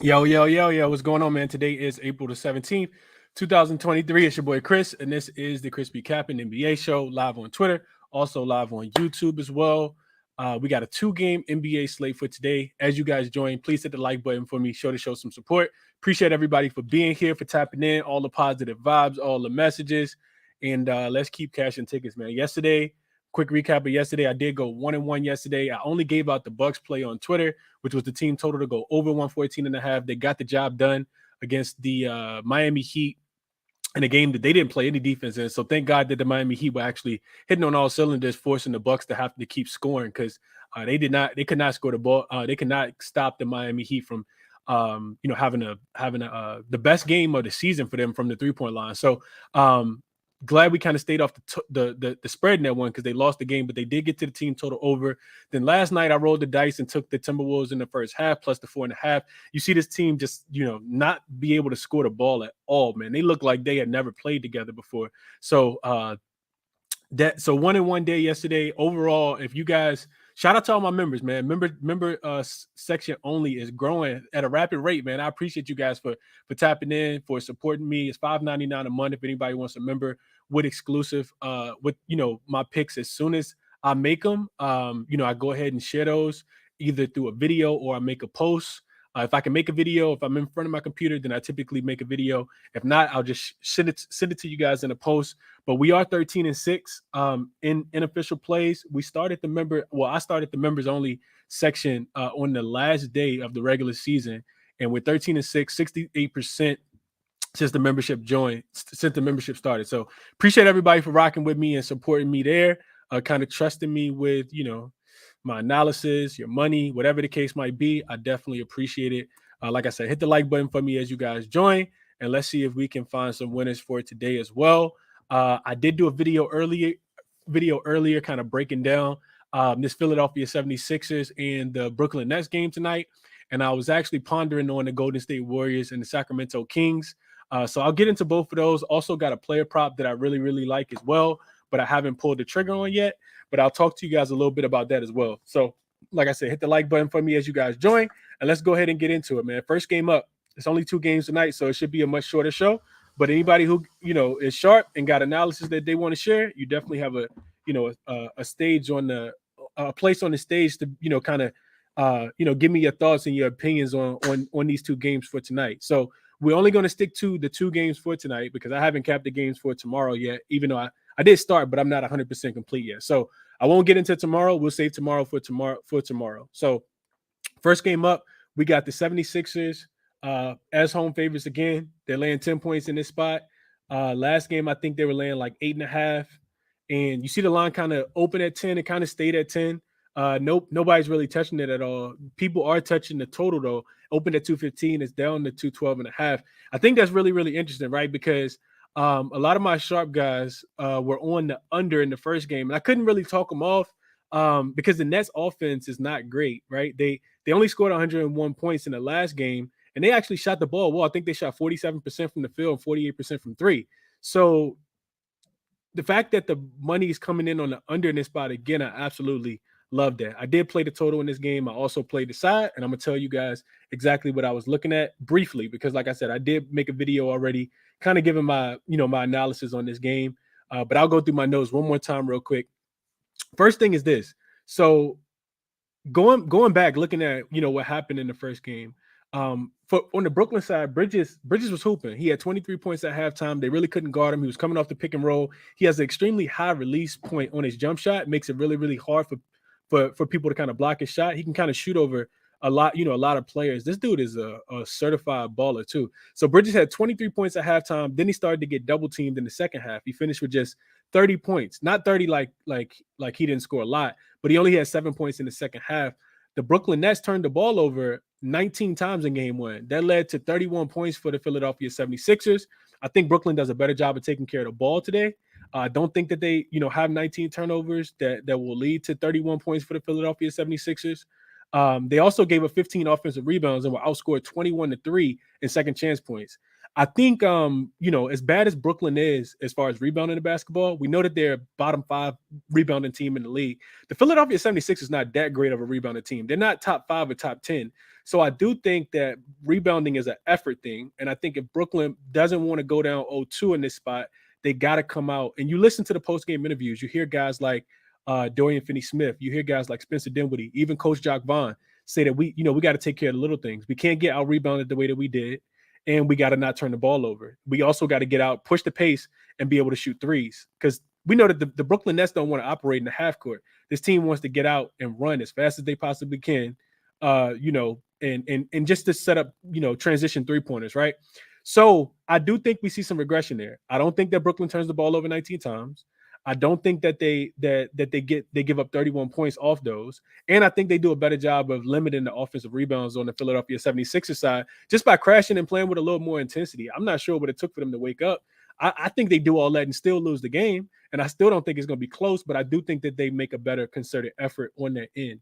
Yo, what's going on, man? Today is April the 17th, 2023. It's your boy Chris, and this is the ChrisBeCappinn NBA show, live on Twitter, also live on YouTube as well. We got a 2-game NBA slate for today. As you guys join, please hit the like button for me, show some support. Appreciate everybody for being here, for tapping in, all the positive vibes, all the messages, and let's keep cashing tickets, man. Quick recap of yesterday, I did go 1-1 yesterday. I only gave out the Bucks play on Twitter, which was the team total to go over 114.5. They got the job done against the Miami Heat in a game that they didn't play any defense in. So thank God that the Miami Heat were actually hitting on all cylinders, forcing the Bucks to have to keep scoring because they could not score the ball. They could not stop the Miami Heat from having the best game of the season for them from the 3-point line. So glad we kind of stayed off the spread in that one because they lost the game, but they did get to the team total over. Then last night I rolled the dice and took the Timberwolves in the first half plus the 4.5. You see this team just, not be able to score the ball at all, man. They look like they had never played together before. So 1-1 day yesterday. Overall, if you guys shout out to all my members, man. Member section only is growing at a rapid rate, man. I appreciate you guys for tapping in, for supporting me. It's $5.99 a month if anybody wants a member with exclusive with my picks as soon as I make them. I go ahead and share those either through a video or I make a post. If I can make a video, if I'm in front of my computer, then I typically make a video. If not, I'll just send it to you guys in a post. But we are 13-6 in official plays. I started the members only section on the last day of the regular season, and we're 13-6, 68% since the membership started. So appreciate everybody for rocking with me and supporting me there, kind of trusting me with my analysis, your money, whatever the case might be. I definitely appreciate it. Like I said, hit the like button for me as you guys join, and let's see if we can find some winners for today as well. I did do a video earlier kind of breaking down this Philadelphia 76ers and the Brooklyn Nets game tonight, and I was actually pondering on the Golden State Warriors and the Sacramento Kings. So I'll get into both of those. Also got a player prop that I really, really like as well, but I haven't pulled the trigger on yet. But I'll talk to you guys a little bit about that as well. So, like I said, hit the like button for me as you guys join, and let's go ahead and get into it, man. First game up. It's only 2 games tonight, so it should be a much shorter show. But anybody who is sharp and got analysis that they want to share, you definitely have a stage on a place on the stage to kind of give me your thoughts and your opinions on these 2 games for tonight. So we're only going to stick to the 2 games for tonight because I haven't capped the games for tomorrow yet, even though I did start, but I'm not 100% complete yet. So I won't get into tomorrow. We'll save tomorrow for tomorrow. So first game up, we got the 76ers as home favorites again. They're laying 10 points in this spot. Last game, I think they were laying like 8.5. And you see the line kind of open at 10. It kind of stayed at 10. Nobody's really touching it at all. People are touching the total, though. Opened at 215. It's down to 212.5. I think that's really, really interesting, right? Because a lot of my sharp guys were on the under in the first game, and I couldn't really talk them off because the Nets offense is not great, right? They only scored 101 points in the last game, and they actually shot the ball well. I think they shot 47% from the field and 48% from 3. So the fact that the money is coming in on the under in this spot, again, I absolutely love that. I did play the total in this game. I also played the side, and I'm going to tell you guys exactly what I was looking at briefly because, like I said, I did make a video already kind of giving my analysis on this game, but I'll go through my notes one more time real quick. First thing is this. So going back, looking at, what happened in the first game, on the Brooklyn side, Bridges was hooping. He had 23 points at halftime. They really couldn't guard him. He was coming off the pick and roll. He has an extremely high release point on his jump shot. It makes it really, really hard for people to kind of block his shot. He can kind of shoot over a lot of players. This dude is a certified baller too. So Bridges had 23 points at halftime. Then he started to get double teamed in the second half. He finished with just 30 points, not 30 like he didn't score a lot, but he only had 7 points in the second half. The Brooklyn Nets turned the ball over 19 times in game 1. That led to 31 points for the Philadelphia 76ers. I think Brooklyn does a better job of taking care of the ball today. I don't think that they, have 19 turnovers that will lead to 31 points for the Philadelphia 76ers. They also gave up 15 offensive rebounds and were outscored 21-3 in second chance points. I think, as bad as Brooklyn is as far as rebounding in basketball, we know that they're a bottom 5 rebounding team in the league. The Philadelphia 76ers is not that great of a rebounding team. They're not top 5 or top 10. So I do think that rebounding is an effort thing. And I think if Brooklyn doesn't want to go down 0-2 in this spot, they got to come out. And you listen to the post-game interviews, you hear guys like Dorian Finney-Smith, you hear guys like Spencer Dinwiddie, even Coach Jock Vaughn say that we got to take care of the little things. We can't get out rebounded the way that we did. And we got to not turn the ball over. We also got to get out, push the pace, and be able to shoot threes. Because we know that the Brooklyn Nets don't want to operate in the half court. This team wants to get out and run as fast as they possibly can, and just to set up, transition 3-pointers, right? So I do think we see some regression there. I don't think that Brooklyn turns the ball over 19 times. I don't think that they give up 31 points off those. And I think they do a better job of limiting the offensive rebounds on the Philadelphia 76ers side just by crashing and playing with a little more intensity. I'm not sure what it took for them to wake up. I think they do all that and still lose the game. And I still don't think it's going to be close, but I do think that they make a better concerted effort on that end.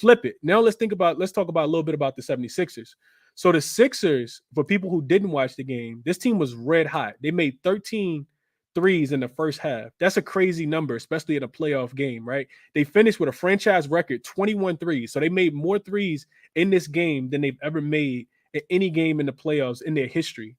Flip it. Now let's talk about a little bit about the 76ers. So the Sixers, for people who didn't watch the game, this team was red hot. They made 13 threes in the first half. That's a crazy number, especially in a playoff game, right? They finished with a franchise record 21 threes. So they made more threes in this game than they've ever made in any game in the playoffs in their history.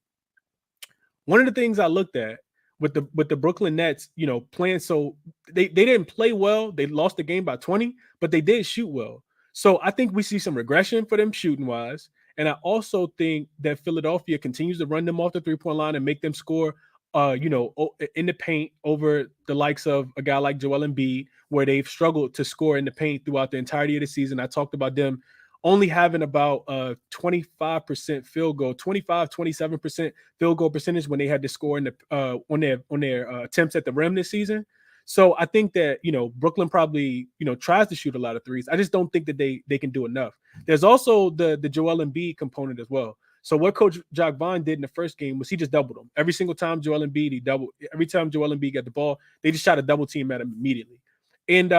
One of the things I looked at with the Brooklyn Nets, playing, so they didn't play well. They lost the game by 20, but they did shoot well. So I think we see some regression for them shooting wise. And I also think that Philadelphia continues to run them off the 3-point line and make them score in the paint over the likes of a guy like Joel Embiid, where they've struggled to score in the paint throughout the entirety of the season. I talked about them only having about 25% field goal, 27% field goal percentage when they had to score in the on their attempts at the rim this season. So I think that, Brooklyn probably, tries to shoot a lot of threes. I just don't think that they can do enough. There's also the Joel Embiid component as well. So what Coach Jock Vaughn did in the first game was he just doubled him. Every single time Joel Embiid, every time Joel Embiid got the ball, they just shot a double team at him immediately. And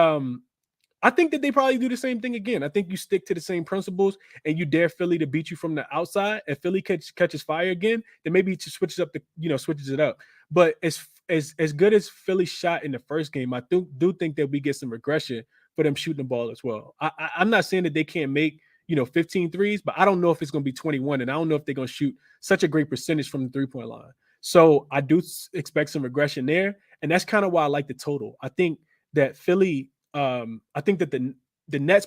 I think that they probably do the same thing again. I think you stick to the same principles and you dare Philly to beat you from the outside. If Philly catches fire again, then maybe it just switches it up. But as good as Philly shot in the first game, I do think that we get some regression for them shooting the ball as well. I'm not saying that they can't make 15 threes, but I don't know if it's going to be 21, and I don't know if they're going to shoot such a great percentage from the 3-point line. So I do expect some regression there, and that's kind of why I like the total. I think that Philly, I think that the Nets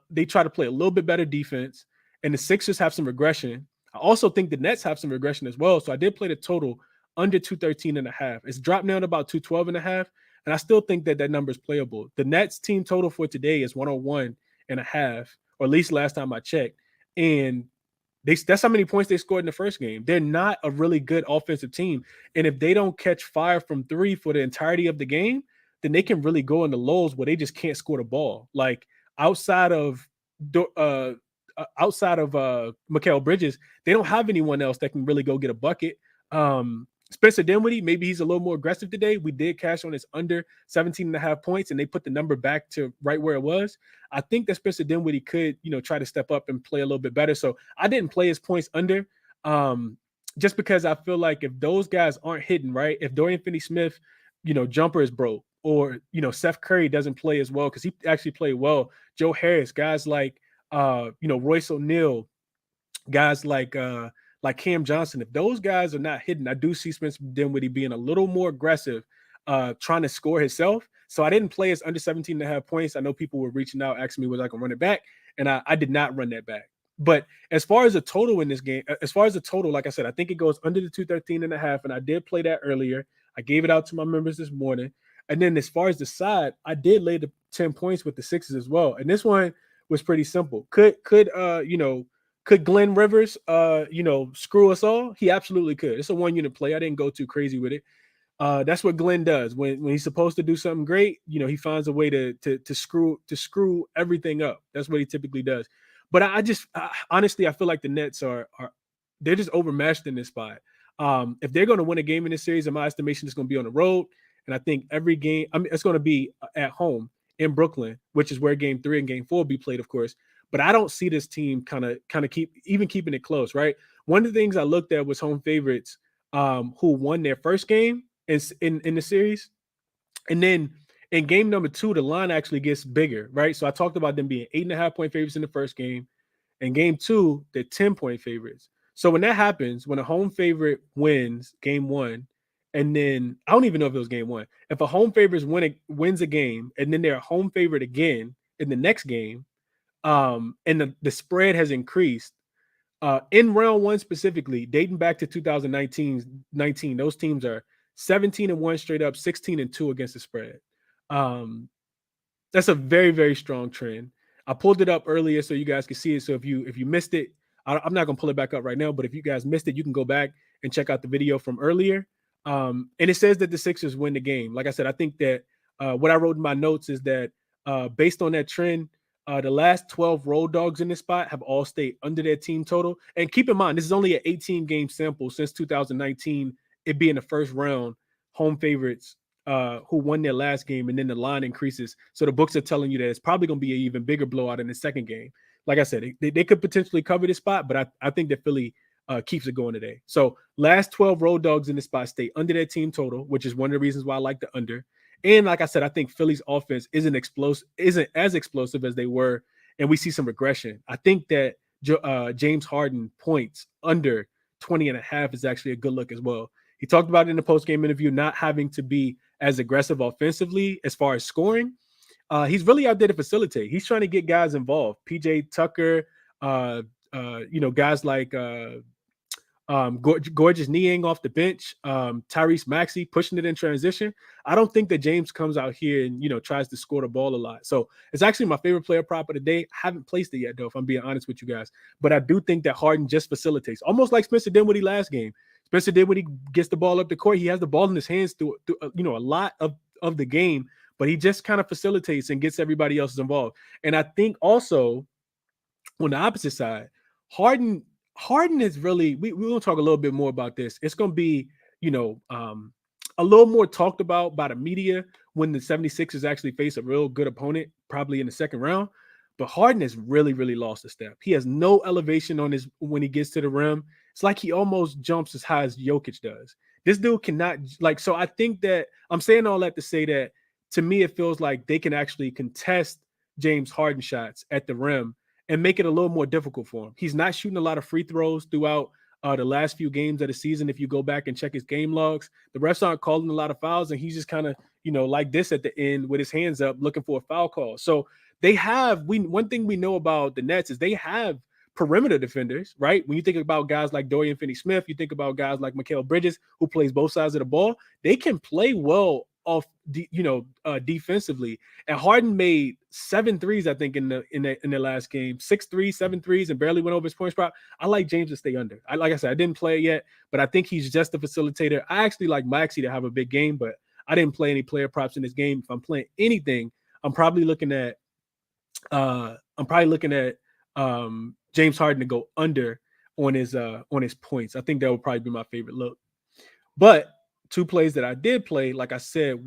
they try to play a little bit better defense, and the Sixers have some regression. I also think the Nets have some regression as well. So I did play the total under 213.5. It's dropped down to about 212.5, and I still think that number is playable. The Nets team total for today is 101.5. Or at least last time I checked. And that's how many points they scored in the first game. They're not a really good offensive team. And if they don't catch fire from 3 for the entirety of the game, then they can really go into lows where they just can't score the ball. Like outside of Mikal Bridges, they don't have anyone else that can really go get a bucket. Spencer Dinwiddie, maybe he's a little more aggressive today. We did cash on his under 17.5 points, and they put the number back to right where it was. I think that Spencer Dinwiddie could, try to step up and play a little bit better. So I didn't play his points under just because I feel like if those guys aren't hitting, right, if Dorian Finney-Smith, jumper is broke, or, Seth Curry doesn't play as well because he actually played well. Joe Harris, guys like, Royce O'Neal, guys like Cam Johnson, if those guys are not hitting, I do see Spencer Dinwiddie being a little more aggressive, trying to score himself. So I didn't play his under 17.5 points. I know people were reaching out, asking me was I can run it back, and I did not run that back. But as far as the total in this game, like I said, I think it goes under the 213.5, and I did play that earlier. I gave it out to my members this morning. And then as far as the side, I did lay the 10 points with the Sixers as well. And this one was pretty simple. Could Glenn Rivers, screw us all? He absolutely could. It's a 1-unit play. I didn't go too crazy with it. That's what Glenn does when he's supposed to do something great. He finds a way to screw everything up. That's what he typically does. But honestly, I feel like the Nets they're just overmatched in this spot. If they're going to win a game in this series, in my estimation, it's going to be on the road. And I think every game, it's going to be at home in Brooklyn, which is where Game 3 and Game 4 will be played, of course. But I don't see this team kind of keeping it close, right? One of the things I looked at was home favorites who won their first game in the series. And then in game number 2, the line actually gets bigger, right? So I talked about them being 8.5-point favorites in the first game. In game 2, they're 10-point favorites. So when that happens, when a home favorite wins game 1, and then I don't even know if it was game 1. If a home favorite wins a game, and then they're a home favorite again in the next game, and the spread has increased, in round 1 specifically, dating back to 2019, those teams are 17-1 straight up, 16-2 against the spread. That's a very, very strong trend. I pulled it up earlier so you guys can see it. So if you missed it, I'm not gonna pull it back up right now, but if you guys missed it, you can go back and check out the video from earlier. And it says that the Sixers win the game. Like I said, I think that what I wrote in my notes is that based on that trend, the last 12 road dogs in this spot have all stayed under their team total. And keep in mind, this is only an 18-game sample since 2019, it being the first round home favorites who won their last game, and then the line increases. So the books are telling you that it's probably going to be an even bigger blowout in the second game. Like I said, they could potentially cover this spot, but I think that Philly keeps it going today. So last 12 road dogs in this spot stay under their team total, which is one of the reasons why I like the under. And like I said, I think Philly's offense isn't as explosive as they were, and we see some regression. I think that James Harden points under 20.5 is actually a good look as well. He talked about it in the post-game interview, not having to be as aggressive offensively as far as scoring. He's really out there to facilitate. He's trying to get guys involved. PJ Tucker, guys like Gorgeous Niang off the bench, Tyrese Maxey pushing it in transition. I don't think that James comes out here and tries to score the ball a lot. So it's actually my favorite player prop of the day. I haven't placed it yet though, if I'm being honest with you guys. But I do think that Harden just facilitates, almost like Spencer Dinwiddie last game. Spencer Dinwiddie gets the ball up the court. He has the ball in his hands through a lot of the game, but he just kind of facilitates and gets everybody else involved. And I think also on the opposite side, Harden is really, we're going to talk a little bit more about this. It's going to be, a little more talked about by the media when the 76ers actually face a real good opponent, probably in the second round. But Harden has really, really lost a step. He has no elevation on his when he gets to the rim. It's like he almost jumps as high as Jokic does. This dude cannot, so I think that I'm saying all that to say that to me, it feels like they can actually contest James Harden shots at the rim and make it a little more difficult for him. He's not shooting a lot of free throws throughout the last few games of the season. If you go back and check his game logs, the refs aren't calling a lot of fouls, and he's just kind of, like this at the end with his hands up looking for a foul call. So they have, one thing we know about the Nets is they have perimeter defenders, right? When you think about guys like Dorian Finney-Smith, you think about guys like Mikal Bridges, who plays both sides of the ball. They can play well off, defensively. And Harden made 7 threes, I think, in the last game, 6 threes, 7 threes, and barely went over his points prop. I like James to stay under. Like I said, I didn't play it yet, but I think he's just a facilitator. I actually like Maxey to have a big game, but I didn't play any player props in this game. If I'm playing anything, I'm probably looking at James Harden to go under on his points. I think that would probably be my favorite look. But 2 plays that I did play, like I said,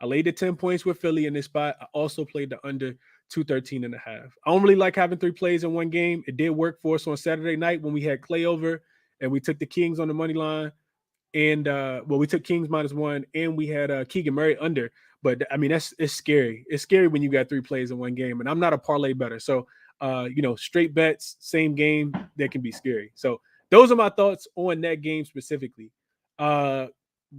I laid the 10 points with Philly in this spot. I also played the under 213.5. I don't really like having 3 plays in one game. It did work for us on Saturday night when we had Clay over and we took the Kings on the money line. And we took Kings -1 and we had Keegan Murray under. But I mean, it's scary. It's scary when you got 3 plays in one game. And I'm not a parlay better. So straight bets, same game, that can be scary. So those are my thoughts on that game specifically.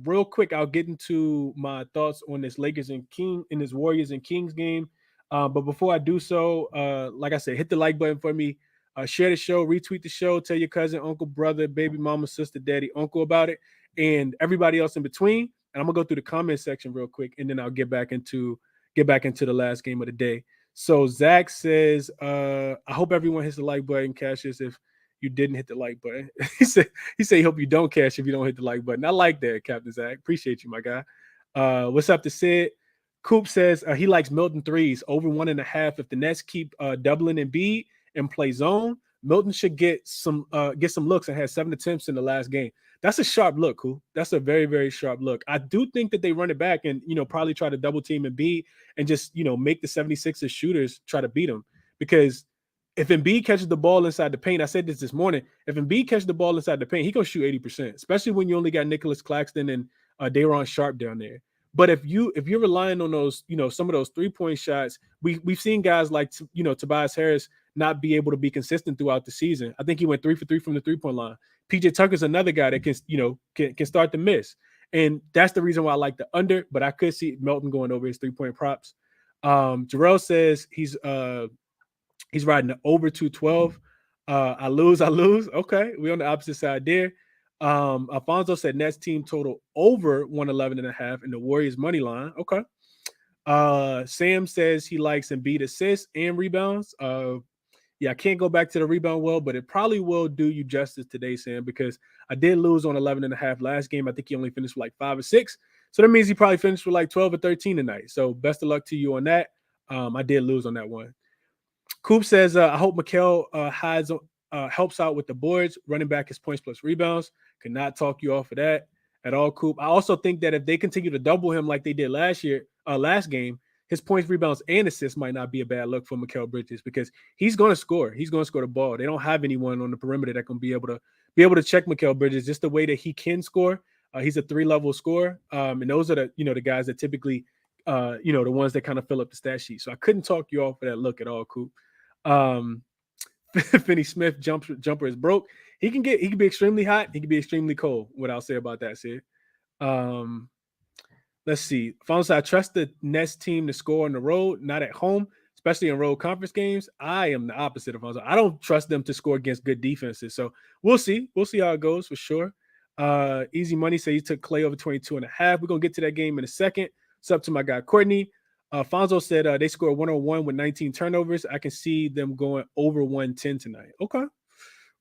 Real quick, I'll get into my thoughts on this Warriors and Kings game. But before I do so, like I said, hit the like button for me. Share the show, retweet the show, tell your cousin, uncle, brother, baby mama, sister, daddy, uncle about it, and everybody else in between. And I'm gonna go through the comment section real quick, and then I'll get back into the last game of the day. So Zach says, I hope everyone hits the like button, Cassius, if you didn't hit the like button. he said he hope you don't cash if you don't hit the like button. I like that, Captain Zach. Appreciate you, my guy. What's up to Sid? Coop says he likes Milton threes over 1.5. If the Nets keep doubling Embiid and play zone, Milton should get some looks and had 7 attempts in the last game. That's a sharp look, Coop. That's a very, very sharp look. I do think that they run it back and probably try to double team Embiid and just make the 76ers shooters try to beat him, because if Embiid catches the ball inside the paint, I said this morning, if Embiid catches the ball inside the paint, he gonna shoot 80%, especially when you only got Nicholas Claxton and Day'Ron Sharp down there. But if you're relying on those, some of those 3-point shots, we've seen guys like Tobias Harris not be able to be consistent throughout the season. I think he went 3 for 3 from the 3-point line. PJ Tucker's another guy that can start to miss, and that's the reason why I like the under. But I could see Melton going over his 3-point props. Jarrell says he's riding the over 212. I lose. Okay, we're on the opposite side there. Alfonso said Nets team total over 111.5 in the Warriors money line. Okay. Sam says he likes Embiid assists and rebounds. I can't go back to the rebound well, but it probably will do you justice today, Sam, because I did lose on 11.5 last game. I think he only finished with like 5 or 6. So that means he probably finished with like 12 or 13 tonight. So best of luck to you on that. I did lose on that one. Coop says, I hope Mikal helps out with the boards, running back his points plus rebounds. Could not talk you off of that at all, Coop. I also think that if they continue to double him like they did last game, his points, rebounds, and assists might not be a bad look for Mikal Bridges, because he's going to score. He's going to score the ball. They don't have anyone on the perimeter that can be able to check Mikal Bridges just the way that he can score. He's a 3-level scorer, and those are the guys that typically the ones that kind of fill up the stat sheet. So I couldn't talk you off of that look at all, Coop. Finney Smith jumper is broke. He can be extremely hot. He can be extremely cold. What I'll say about that, Sid. Let's see. Fonsa, I trust the Nets team to score on the road, not at home, especially in road conference games. I am the opposite of Fonsa. I don't trust them to score against good defenses. So we'll see. We'll see how it goes for sure. Easy Money say he took Clay over 22.5. We're going to get to that game in a second. It's up to my guy, Courtney. Fonzo said they scored 101 with 19 turnovers. I can see them going over 110 tonight. Okay.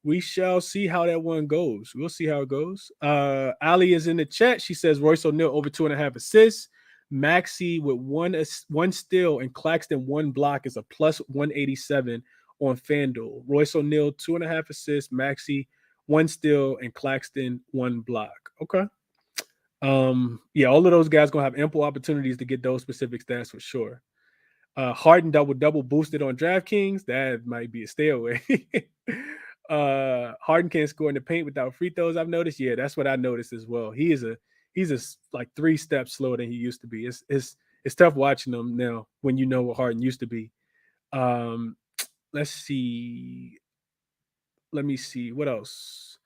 We shall see how that one goes. We'll see how it goes. Ali is in the chat. She says Royce O'Neal over 2.5 assists. Maxey with one steal and Claxton 1 block is a plus 187 on FanDuel. Royce O'Neal 2.5 assists. Maxey 1 steal and Claxton 1 block. Okay. All of those guys gonna have ample opportunities to get those specific stats for sure. Harden double boosted on DraftKings. That might be a stay away. Harden can't score in the paint without free throws, I've noticed. Yeah, that's what I noticed as well. He's like 3 steps slower than he used to be. It's tough watching him now when you know what Harden used to be. Let's see. Let me see. What else?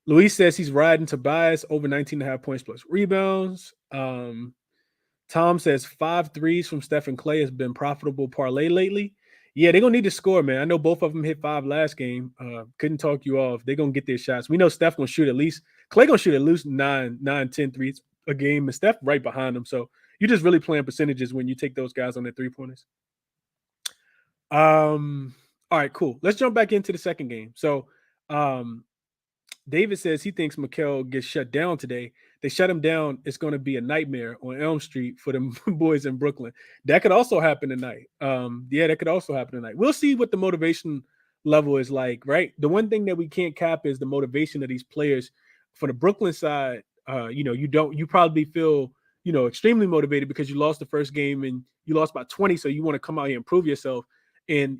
Luis says he's riding Tobias over 19.5 points plus rebounds. Tom says 5 threes from Stephen Clay has been profitable parlay lately. Yeah, they're going to need to score, man. I know both of them hit 5 last game. Couldn't talk you off. They're going to get their shots. We know Steph going to shoot at least – Clay going to shoot at least 10 threes a game, and Steph right behind him. So you're just really playing percentages when you take those guys on their 3-pointers. All right, cool. Let's jump back into the second game. So David says he thinks Mikal gets shut down today. They shut him down. It's going to be a nightmare on Elm Street for the boys in Brooklyn. That could also happen tonight. That could also happen tonight. We'll see what the motivation level is like, right? The one thing that we can't cap is the motivation of these players. For the Brooklyn side, you probably feel, extremely motivated because you lost the first game and you lost by 20. So you want to come out here and prove yourself and,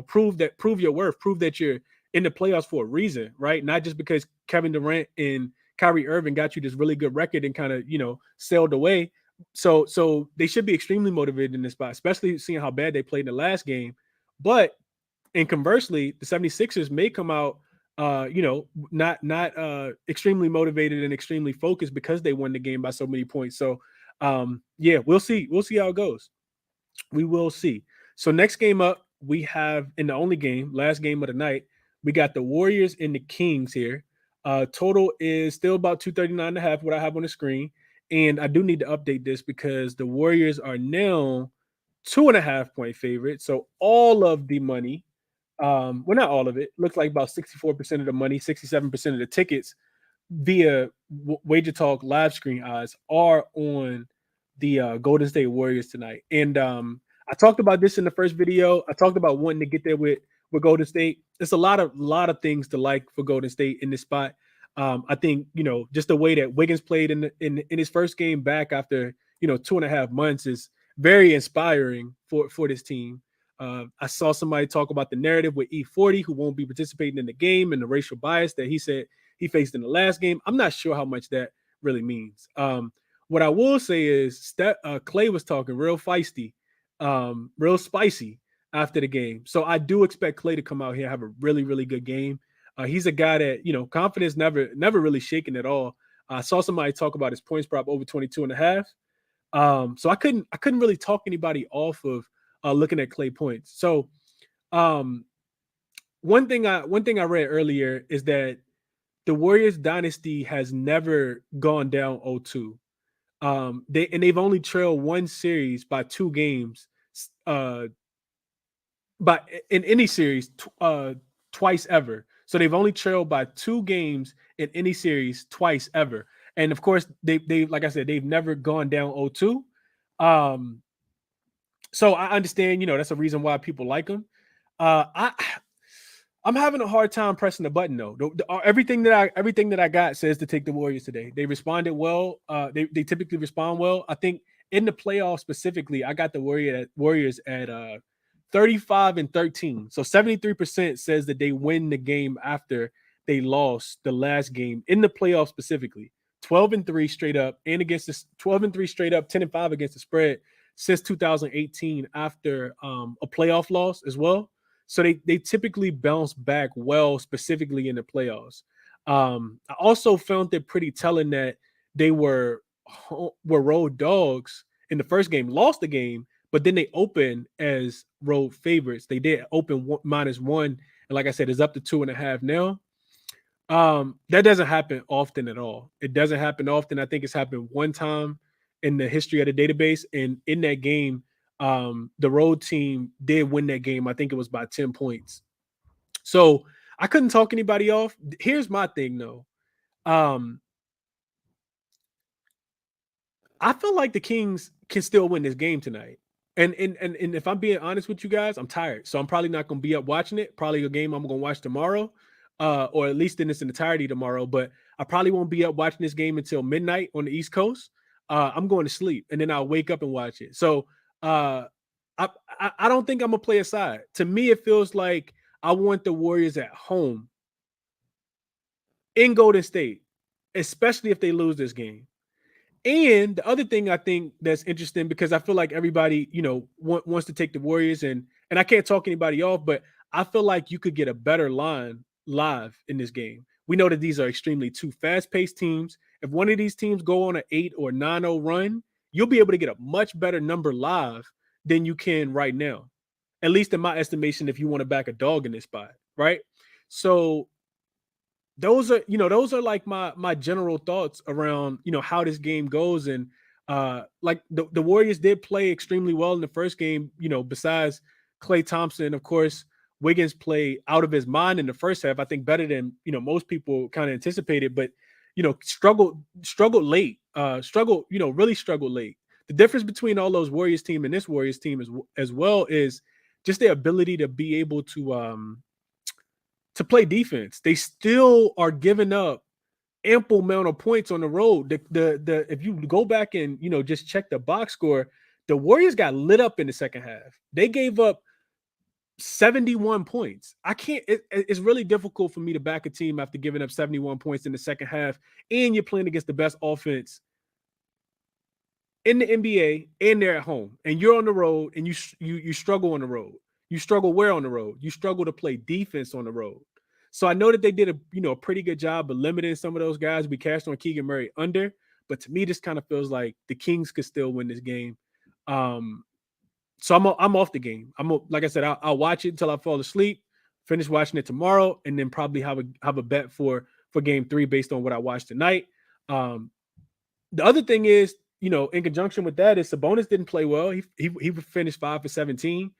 prove your worth, prove that you're in the playoffs for a reason, right? Not just because Kevin Durant and Kyrie Irving got you this really good record and kind of, sailed away. So they should be extremely motivated in this spot, especially seeing how bad they played in the last game. But, and conversely, the 76ers may come out, not extremely motivated and extremely focused because they won the game by so many points. So, we'll see. We'll see how it goes. We will see. So next game up, we have in the only game, last game of the night, we got the Warriors and the Kings here. Total is still about 239.5, what I have on the screen. And I do need to update this because the Warriors are now 2.5 point favorites. So all of the money, well, not all of it, looks like about 64% of the money, 67% of the tickets via Wager Talk live screen odds are on the Golden State Warriors tonight. And I talked about this in the first video. I talked about wanting to get there with Golden State. It's a lot of things to like for Golden State in this spot. I think, just the way that Wiggins played in his first game back after, 2.5 months is very inspiring for this team. I saw somebody talk about the narrative with E40, who won't be participating in the game, and the racial bias that he said he faced in the last game. I'm not sure how much that really means. What I will say is Clay was talking real feisty, real spicy after the game. So I do expect Clay to come out here and have a really, really good game. He's a guy that, confidence never really shaken at all. I saw somebody talk about his points prop over 22.5. So I couldn't really talk anybody off of looking at Clay points. So one thing I read earlier is that the Warriors dynasty has never gone down 0-2. They've only trailed one series by 2 games, but in any series twice ever. So they've only trailed by 2 games in any series twice ever. And of course, they like I said, they've never gone down 0-2. So I understand, that's a reason why people like them. I'm having a hard time pressing the button though. Everything that I got says to take the Warriors today. They responded well. They typically respond well. I think in the playoffs specifically, I got the Warriors at 35-13. So 73% says that they win the game after they lost the last game in the playoffs specifically. 12-3 straight up, and against the 12-3 straight up, 10-5 against the spread since 2018 after a playoff loss as well. So they typically bounce back well, specifically in the playoffs. I also found it pretty telling that they were road dogs in the first game, lost the game, but then they opened as road favorites. They did open -1, and like I said, it's up to 2.5 now. That doesn't happen often at all. It doesn't happen often. I think it's happened one time in the history of the database, and in that game, the road team did win that game. I think it was by 10 points. So I couldn't talk anybody off. Here's my thing though. I feel like the Kings can still win this game tonight. And if I'm being honest with you guys, I'm tired. So I'm probably not going to be up watching it. Probably a game I'm going to watch tomorrow, or at least in its entirety tomorrow. But I probably won't be up watching this game until midnight on the East Coast. I'm going to sleep, and then I'll wake up and watch it. So I don't think I'm going to play aside. To me, it feels like I want the Warriors at home in Golden State, especially if they lose this game. And the other thing I think that's interesting, because I feel like everybody, wants to take the Warriors, and I can't talk anybody off, but I feel like you could get a better line live in this game. We know that these are extremely 2 fast-paced teams. If one of these teams go on an 8 or 9-0 run, you'll be able to get a much better number live than you can right now. At least in my estimation, if you want to back a dog in this spot, right? So those are like my general thoughts around, how this game goes. And like the Warriors did play extremely well in the first game, besides Klay Thompson. Of course, Wiggins played out of his mind in the first half. I think better than, most people kind of anticipated, but, struggled late, really struggled late. The difference between all those Warriors team and this Warriors team as well is just their ability to be able to play defense. They still are giving up ample amount of points on the road. The if you go back and just check the box score, the Warriors got lit up in the second half. They gave up 71 points. It's really difficult for me to back a team after giving up 71 points in the second half, and you're playing against the best offense in the NBA, and they're at home, and you're on the road, and you struggle on the road. You struggle where on the road? You struggle to play defense on the road. So I know that they did a pretty good job of limiting some of those guys. We cashed on Keegan Murray under, but to me, this kind of feels like the Kings could still win this game. So I'm off the game. Like I said, I'll watch it until I fall asleep, finish watching it tomorrow, and then probably have a bet for game 3 based on what I watched tonight. The other thing is, in conjunction with that, is Sabonis didn't play well. He finished 5 for 17.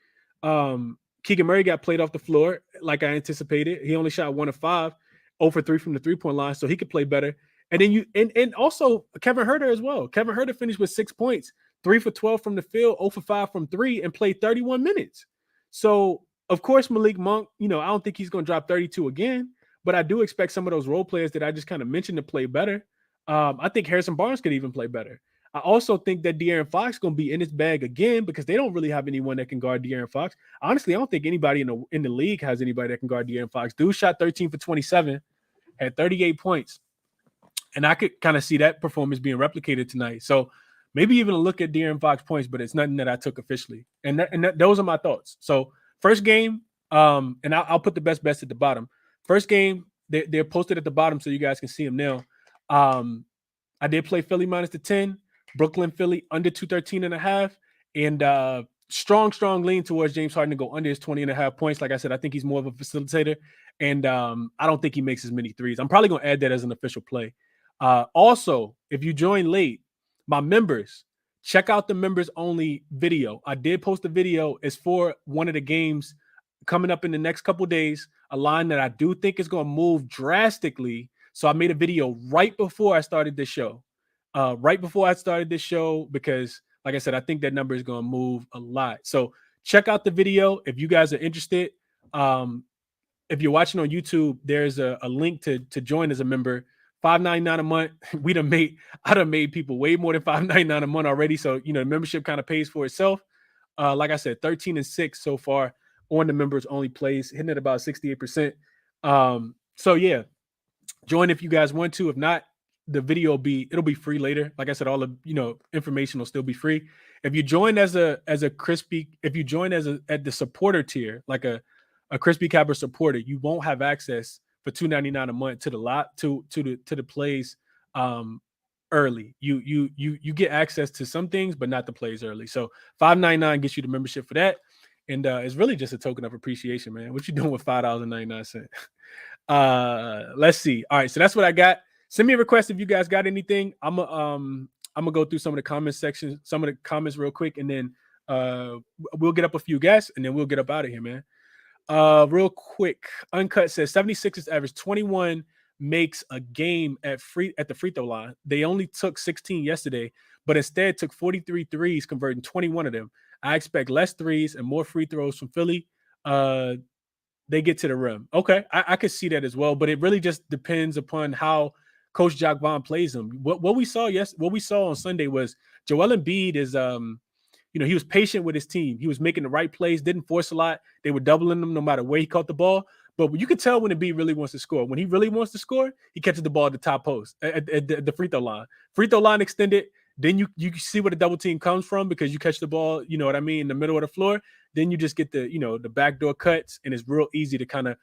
Keegan Murray got played off the floor like I anticipated. He only shot 1 of 5, 0 for 3 from the 3-point line, so he could play better. And then and also Kevin Huerter as well. Kevin Huerter finished with 6 points, 3 for 12 from the field, 0 for 5 from 3, and played 31 minutes. So of course, Malik Monk, I don't think he's going to drop 32 again, but I do expect some of those role players that I just kind of mentioned to play better. I think Harrison Barnes could even play better. I also think that De'Aaron Fox going to be in his bag again because they don't really have anyone that can guard De'Aaron Fox. Honestly, I don't think anybody in the league has anybody that can guard De'Aaron Fox. Dude shot 13 for 27, had 38 points. And I could kind of see that performance being replicated tonight. So maybe even a look at De'Aaron Fox points, but it's nothing that I took officially. And those are my thoughts. So first game, and I'll put the best bets at the bottom. First game, they're posted at the bottom so you guys can see them now. I did play Philly minus the 10, Brooklyn, Philly under 213.5, and strong lean towards James Harden to go under his 20.5 points. Like I said, I think he's more of a facilitator, and I don't think he makes as many threes. I'm probably going to add that as an official play. Also, if you join late, my members, check out the members only video. I did post a video. It's for one of the games coming up in the next couple days, a line that I do think is going to move drastically. So I made a video right before I started this show. Because, like I said, I think that number is going to move a lot. So check out the video if you guys are interested. If you're watching on YouTube, there's a link to join as a member. $5.99 a month. I done made people way more than $5.99 a month already. So, the membership kind of pays for itself. Like I said, 13-6 so far on the members only plays, hitting at about 68%. So yeah, join if you guys want to. If not, the video it'll be free later. Like I said, all the information will still be free. If you join as a crispy, if you join at the supporter tier, like a ChrisBeCappinn supporter, you won't have access for $2.99 a month to the plays early. You get access to some things, but not the plays early. So $5.99 gets you the membership for that. And it's really just a token of appreciation, man. What you doing with $5.99? Let's see. All right, so that's what I got. Send me a request if you guys got anything. I'm gonna go through some of the comment sections, some of the comments real quick, and then we'll get up a few guests, and then we'll get up out of here, man. Real quick, Uncut says 76ers average 21 makes a game at the free throw line. They only took 16 yesterday, but instead took 43 threes, converting 21 of them. I expect less threes and more free throws from Philly. They get to the rim. Okay, I could see that as well, but it really just depends upon how Coach Jacques Vaughn plays them. What we saw on Sunday was Joel Embiid is he was patient with his team. He was making the right plays, didn't force a lot. They were doubling him no matter where he caught the ball. But you could tell when Embiid really wants to score. When he really wants to score, he catches the ball at the top post, at the free throw line. Free throw line extended. Then you see where the double team comes from because you catch the ball, you know what I mean, in the middle of the floor. Then you just get the backdoor cuts, and it's real easy to kind of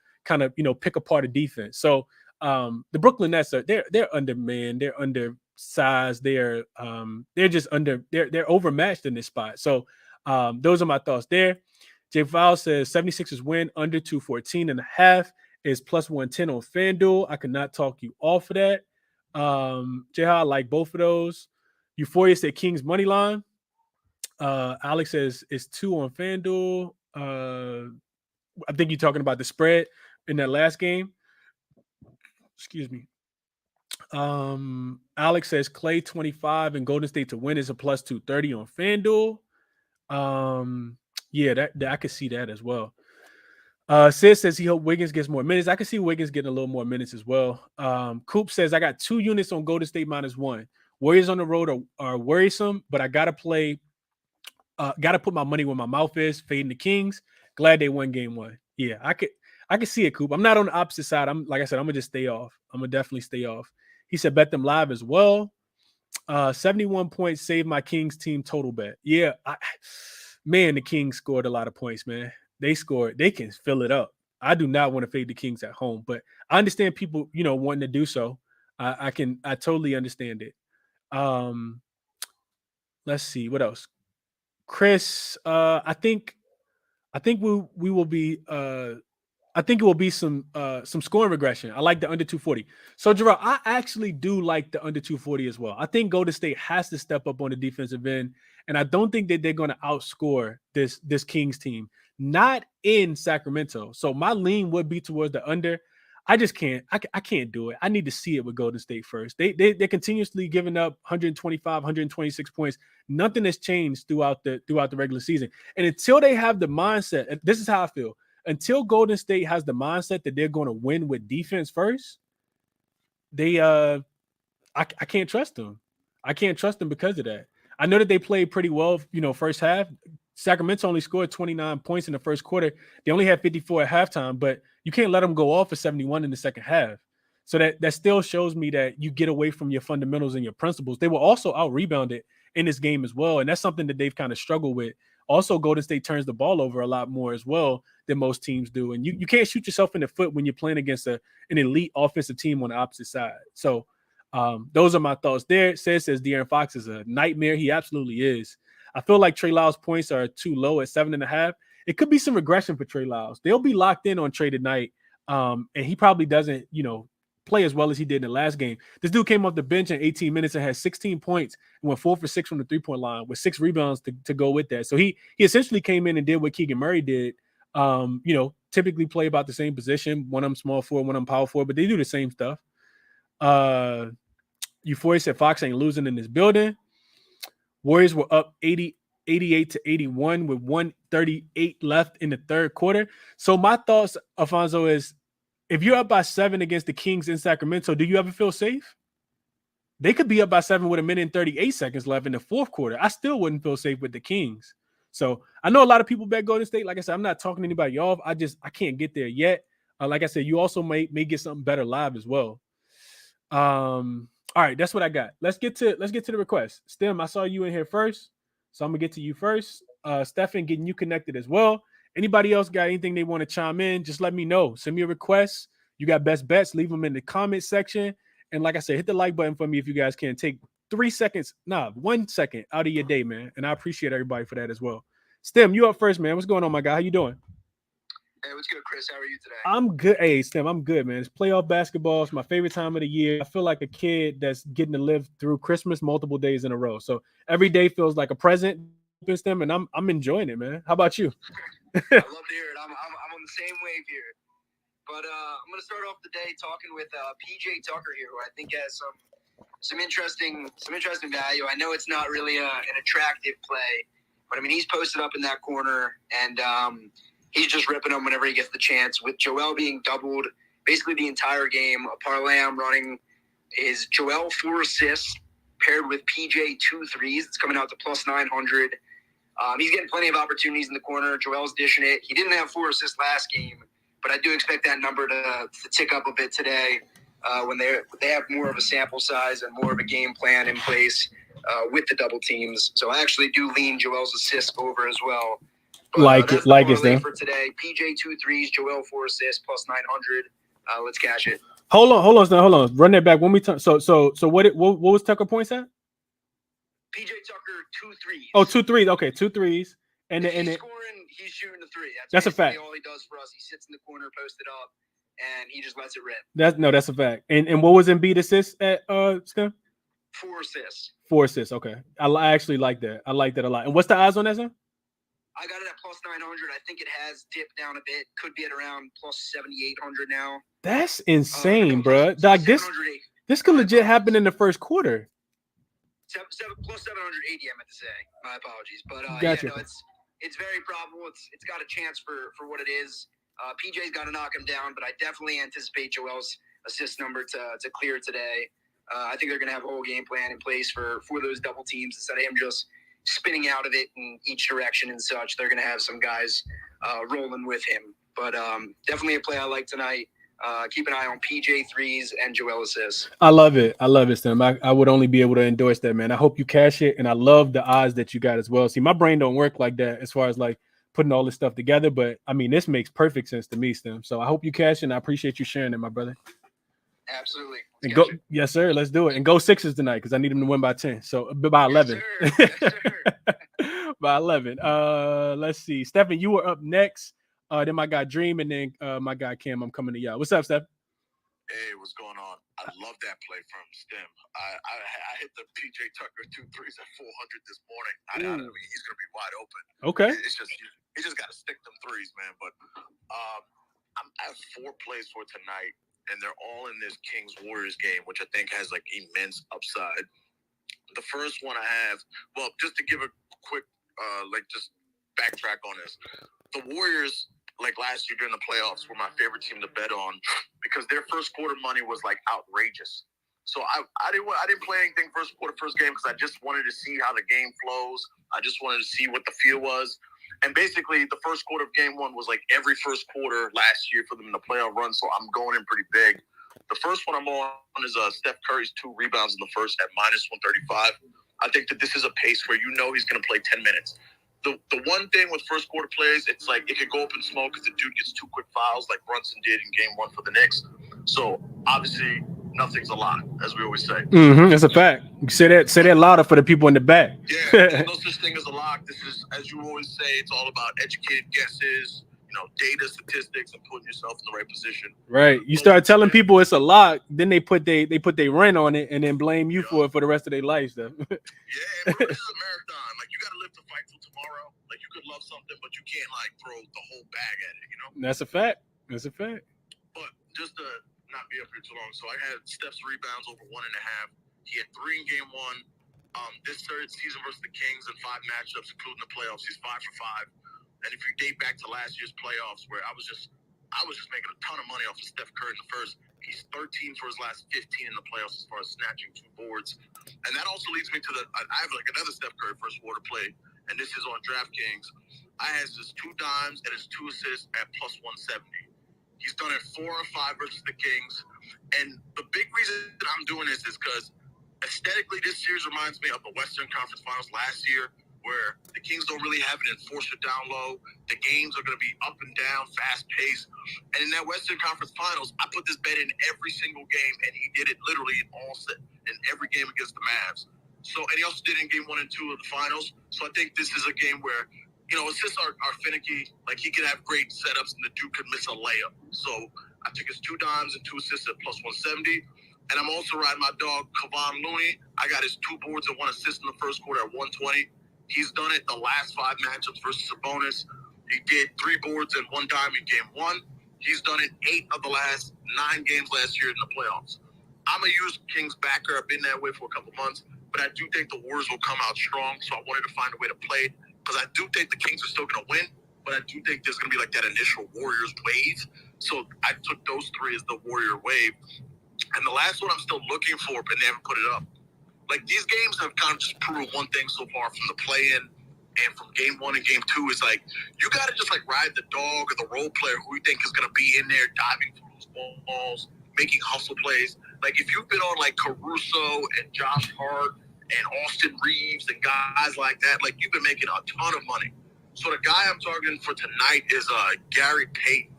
pick apart a defense. So the Brooklyn Nets they're undermanned, they're undersized, they're overmatched in this spot. So those are my thoughts there. Jay Val says 76ers win under 214.5 is plus 110 on FanDuel. I could not talk you off of that. Jay, I like both of those. Euphoria said Kings money line. Alex says it's 2 on FanDuel. I think you're talking about the spread in that last game. Excuse me. Alex says Clay 25 and Golden State to win is a plus 230 on FanDuel. Yeah, that I could see that as well. Sid says he hopes Wiggins gets more minutes. I can see Wiggins getting a little more minutes as well. Coop says I got 2 units on Golden State -1. Warriors on the road are worrisome, but I gotta put my money where my mouth is, fading the Kings. Glad they won game 1. Yeah, I could see it, Coop. I'm not on the opposite side. Like I said, I'm gonna just stay off. I'm gonna definitely stay off. He said bet them live as well. 71 points saved my Kings team total bet. Yeah, the Kings scored a lot of points, man. They scored. They can fill it up. I do not want to fade the Kings at home, but I understand people, wanting to do so. I totally understand it. Let's see what else. Chris, I think we will be. I think it will be some scoring regression. I like the under 240. So, Gerard, I actually do like the under 240 as well. I think Golden State has to step up on the defensive end, and I don't think that they're going to outscore this Kings team. Not in Sacramento. So my lean would be towards the under. I just can't. I can't do it. I need to see it with Golden State first. They're continuously giving up 125, 126 points. Nothing has changed throughout the regular season. And until they have the mindset, this is how I feel. Until Golden State has the mindset that they're going to win with defense first, I can't trust them. I can't trust them because of that. I know that they played pretty well, first half. Sacramento only scored 29 points in the first quarter. They only had 54 at halftime, but you can't let them go off for 71 in the second half. So that still shows me that you get away from your fundamentals and your principles. They were also out rebounded in this game as well, and that's something that they've kind of struggled with. Also, Golden State turns the ball over a lot more as well than most teams do, and you can't shoot yourself in the foot when you're playing against an elite offensive team on the opposite side. So those are my thoughts there. Says De'Aaron Fox is a nightmare. He absolutely is. I feel like Trey Lyles' points are too low at 7.5. It could be some regression for Trey Lyles. They'll be locked in on Trey tonight, and he probably doesn't, play as well as he did in the last game. This dude came off the bench in 18 minutes and had 16 points and went 4 for 6 from the three-point line with 6 rebounds to go with that. So he essentially came in and did what Keegan Murray did. Typically play about the same position. One of them small forward, one of them power forward, but they do the same stuff. Euphoria said Fox ain't losing in this building. Warriors were up 88 to 81 with 1:38 left in the third quarter. So my thoughts, Alfonso, is if you're up by 7 against the Kings in Sacramento, do you ever feel safe? They could be up by 7 with 1:38 left in the fourth quarter. I still wouldn't feel safe with the Kings. So I know a lot of people bet Golden State. Like I said, I'm not talking anybody off. I can't get there yet. Like I said, you also may get something better live as well. All right, that's what I got. Let's get to the request. Stem, I saw you in here first, so I'm gonna get to you first. Stefan, getting you connected as well. Anybody else got anything they want to chime in? Just let me know. Send me a request. You got best bets, leave them in the comment section. And like I said, hit the like button for me if you guys can. Take 1 second out of your day, man. And I appreciate everybody for that as well. Stem, you up first, man. What's going on, my guy? How you doing? Hey, what's good, Chris? How are you today? I'm good. Hey, Stem, I'm good, man. It's playoff basketball. It's my favorite time of the year. I feel like a kid that's getting to live through Christmas multiple days in a row. So every day feels like a present, Stem, and I'm enjoying it, man. How about you? I love to hear it. I'm on the same wave here. But I'm going to start off the day talking with PJ Tucker here, who I think has some interesting value. I know it's not really an attractive play, but I mean he's posted up in that corner and he's just ripping them whenever he gets the chance. With Joel being doubled basically the entire game, a parlay I'm running is Joel 4 assists paired with PJ 2 threes. It's coming out to plus 900. He's getting plenty of opportunities in the corner. Joel's dishing it. He didn't have 4 assists last game, but I do expect that number to tick up a bit today when they have more of a sample size and more of a game plan in place with the double teams. So I actually do lean Joel's assists over as well. But, that's the parlay for today. PJ 2 threes, Joel 4 assists, plus 900. Let's cash it. Hold on. Run that back one more time. So what was Tucker points at? PJ Tucker 2 threes. Oh, 2 threes. Okay, 2 threes. And he's scoring, he's shooting the 3. That's a fact. All he does for us. He sits in the corner, posted up, and he just lets it rip. That's a fact. And what was Embiid assists at Stem? 4 assists. 4 assists. Okay, I actually like that. I like that a lot. And what's the odds on that, son? I got it at plus 900. I think it has dipped down a bit. Could be at around plus 7,800 now. That's insane, bro. Like this could legit happen in the first quarter. Plus 780. I meant to say. My apologies, but gotcha. Yeah, no, it's very probable. It's got a chance for what it is. PJ's got to knock him down, but I definitely anticipate Joel's assist number to clear today. I think they're going to have a whole game plan in place for those double teams instead of him just spinning out of it in each direction and such. They're going to have some guys rolling with him. But definitely a play I like tonight. Keep an eye on PJ threes and Joel assists. I love it, Sam. I would only be able to endorse that, man. I hope you cash it, and I love the odds that you got as well. See, my brain don't work like that as far as like putting all this stuff together, but I mean, this makes perfect sense to me, Stem. So I hope you cash it, and I appreciate you sharing it, my brother. Absolutely. And go, yes, sir. Let's do it. And go Sixers tonight because I need them to win by 10. So by 11. Yes, sir. Yes, sir. By 11. Let's see. Stephen, you were up next. Then my guy Dream, and then my guy Cam. I'm coming to y'all. What's up, Steph? Hey, what's going on? I love that play from Stem. I hit the PJ Tucker 2 threes at 400 this morning. I mean, he's gonna be wide open. Okay. It's just he just got to stick them threes, man. But I have 4 plays for tonight, and they're all in this Kings Warriors game, which I think has like immense upside. The first one I have, well, just to give a quick just backtrack on this, the Warriors, like last year during the playoffs, were my favorite team to bet on because their first quarter money was like outrageous. So I didn't play anything first quarter, first game, because I just wanted to see how the game flows. I just wanted to see what the feel was. And basically, the first quarter of game one was like every first quarter last year for them in the playoff run. So I'm going in pretty big. The first one I'm on is Steph Curry's 2 rebounds in the first at -135. I think that this is a pace where you know he's going to play 10 minutes. The one thing with first quarter plays, it's like it could go up in smoke because the dude gets 2 quick fouls like Brunson did in game 1 for the Knicks. So obviously nothing's a lot, as we always say. That's a fact. Say that louder for the people in the back. Yeah, there's no such thing as a lock. This is, as you always say, it's all about educated guesses, data, statistics, and putting yourself in the right position. Right. You start telling people it's a lock, then they put their rent on it and then blame you for it for the rest of their life. Stuff. Yeah, and this is a marathon. Like, you got to live to fight till tomorrow. Like, you could love something, but you can't like throw the whole bag at it. That's a fact. That's a fact. But just to not be up here too long, so I had Steph's rebounds over 1.5. He had 3 in game 1. This third season versus the Kings in 5 matchups, including the playoffs, he's 5 for 5. And if you date back to last year's playoffs, where I was just making a ton of money off of Steph Curry in the first, he's 13 for his last 15 in the playoffs as far as snatching 2 boards. And that also leads me to I have like another Steph Curry first quarter play, and this is on DraftKings. I has his 2 dimes and his 2 assists at +170. He's done it 4 or 5 versus the Kings. And the big reason that I'm doing this is because aesthetically, this series reminds me of the Western Conference Finals last year, where the Kings don't really have an enforcer down low. The games are going to be up and down, fast-paced. And in that Western Conference Finals, I put this bet in every single game, and he did it literally in every game against the Mavs. So, and he also did it in game 1 and 2 of the finals. So I think this is a game where, assists are finicky. Like, he could have great setups, and the dude could miss a layup. So I took his 2 dimes and 2 assists at +170. And I'm also riding my dog, Kevon Looney. I got his 2 boards and 1 assist in the first quarter at 120. He's done it the last 5 matchups versus Sabonis. He did 3 boards and 1 dime in game 1. He's done it 8 of the last 9 games last year in the playoffs. I'm a used Kings backer. I've been that way for a couple months. But I do think the Warriors will come out strong. So I wanted to find a way to play it. Because I do think the Kings are still going to win. But I do think there's going to be like that initial Warriors wave. So I took those 3 as the Warrior wave. And the last one I'm still looking for, but they haven't put it up. Like, these games have kind of just proven one thing so far from the play-in and from game 1 and game 2 is, like, you got to just, like, ride the dog or the role player who you think is going to be in there diving through those balls, making hustle plays. Like, if you've been on, like, Caruso and Josh Hart and Austin Reeves and guys like that, like, you've been making a ton of money. So the guy I'm targeting for tonight is Gary Payton.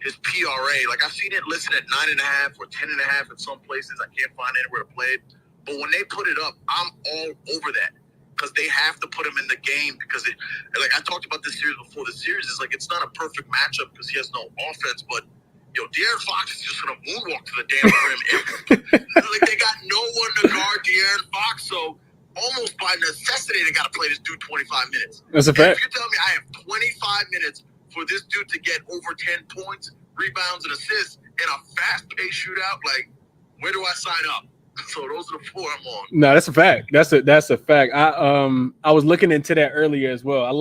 His PRA, like, I've seen it listed at 9.5 or 10.5 in some places. I can't find anywhere to play it. But when they put it up, I'm all over that because they have to put him in the game because like I talked about this series before. The series is like, it's not a perfect matchup because he has no offense, but De'Aaron Fox is just going to moonwalk to the damn rim. Like, they got no one to guard De'Aaron Fox, so almost by necessity, they got to play this dude 25 minutes. That's a fact. If you tell me I have 25 minutes for this dude to get over 10 points, rebounds, and assists in a fast-paced shootout, like, where do I sign up? So those are the 4 I'm on. No, that's a fact. That's a fact. I was looking into that earlier as well. I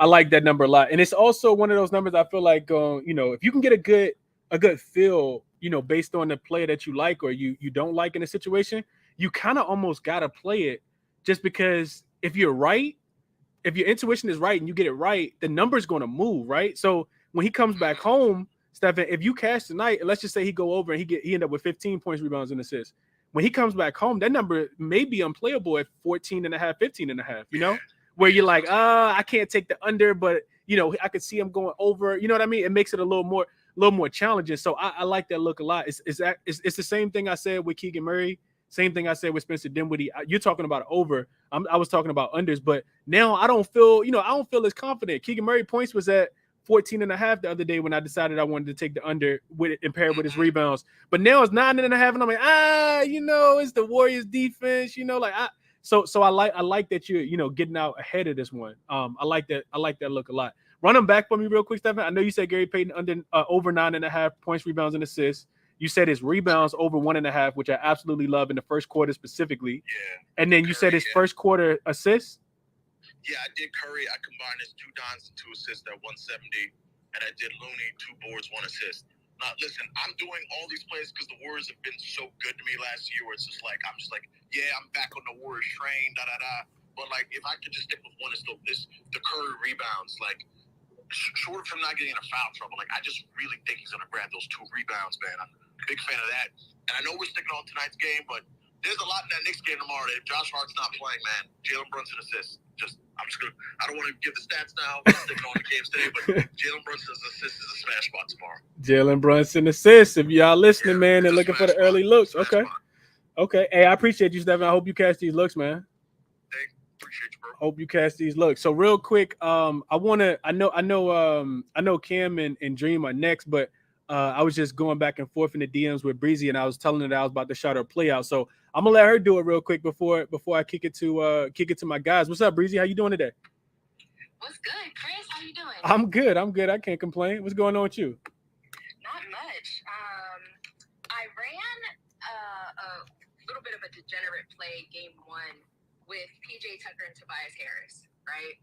like that number a lot, and it's also one of those numbers I feel like if you can get a good feel, based on the player that you like or you don't like in a situation, you kind of almost gotta play it just because if you're right, if your intuition is right and you get it right, the number's going to move, right? So when he comes back home, Stephen, if you cash tonight, and let's just say he go over and he end up with 15 points, rebounds, and assists. When he comes back home, that number may be unplayable at 14.5, 15.5, where you're like, I can't take the under, but I could see him going over. You know what I mean? It makes it a little more challenging. So I like that look a lot. It's the same thing I said with Keegan Murray. Same thing I said with Spencer Dinwiddie. You're talking about over. I was talking about unders, but now I don't feel as confident. Keegan Murray points was at 14.5 the other day when I decided I wanted to take the under with it and pair it with his rebounds. But now it's 9.5, and I'm like, it's the Warriors defense, So I like that you're getting out ahead of this one. I like that look a lot. Run them back for me real quick, Stephen. I know you said Gary Payton over 9.5 points, rebounds, and assists. You said his rebounds over 1.5, which I absolutely love in the first quarter specifically. Yeah. And then you said his first quarter assists. Yeah, I did Curry. I combined his 2 dimes and 2 assists at 170, and I did Looney 2 boards, 1 assist. listen, I'm doing all these plays because the Warriors have been so good to me last year. Where it's just like I'm back on the Warriors train, da da da. But like, if I could just stick with one, it's the Curry rebounds. Like, short of him not getting in a foul trouble, like I just really think he's gonna grab those 2 rebounds, man. I'm a big fan of that. And I know we're sticking on tonight's game, but there's a lot in that Knicks game tomorrow. If Josh Hart's not playing, man, Jalen Brunson assists. I don't want to give the stats now. We're sticking on the games today, but Jalen Brunson's assist is a smash spot tomorrow. Jalen Brunson assists. If y'all listening, man, and looking for the early looks. Okay. Okay. Hey, I appreciate you, Stephen. I hope you catch these looks, man. Thanks. Appreciate you, bro. Hope you catch these looks. So real quick, I know Cam and Dream are next, but I was just going back and forth in the DMs with Breezy, and I was telling her that I was about to shout her play out. So I'm gonna let her do it real quick before I kick it to my guys. What's up, Breezy? How you doing today? What's good, Chris? How you doing? I'm good. I can't complain. What's going on with you? Not much. I ran a little bit of a degenerate play game 1 with PJ Tucker and Tobias Harris, right?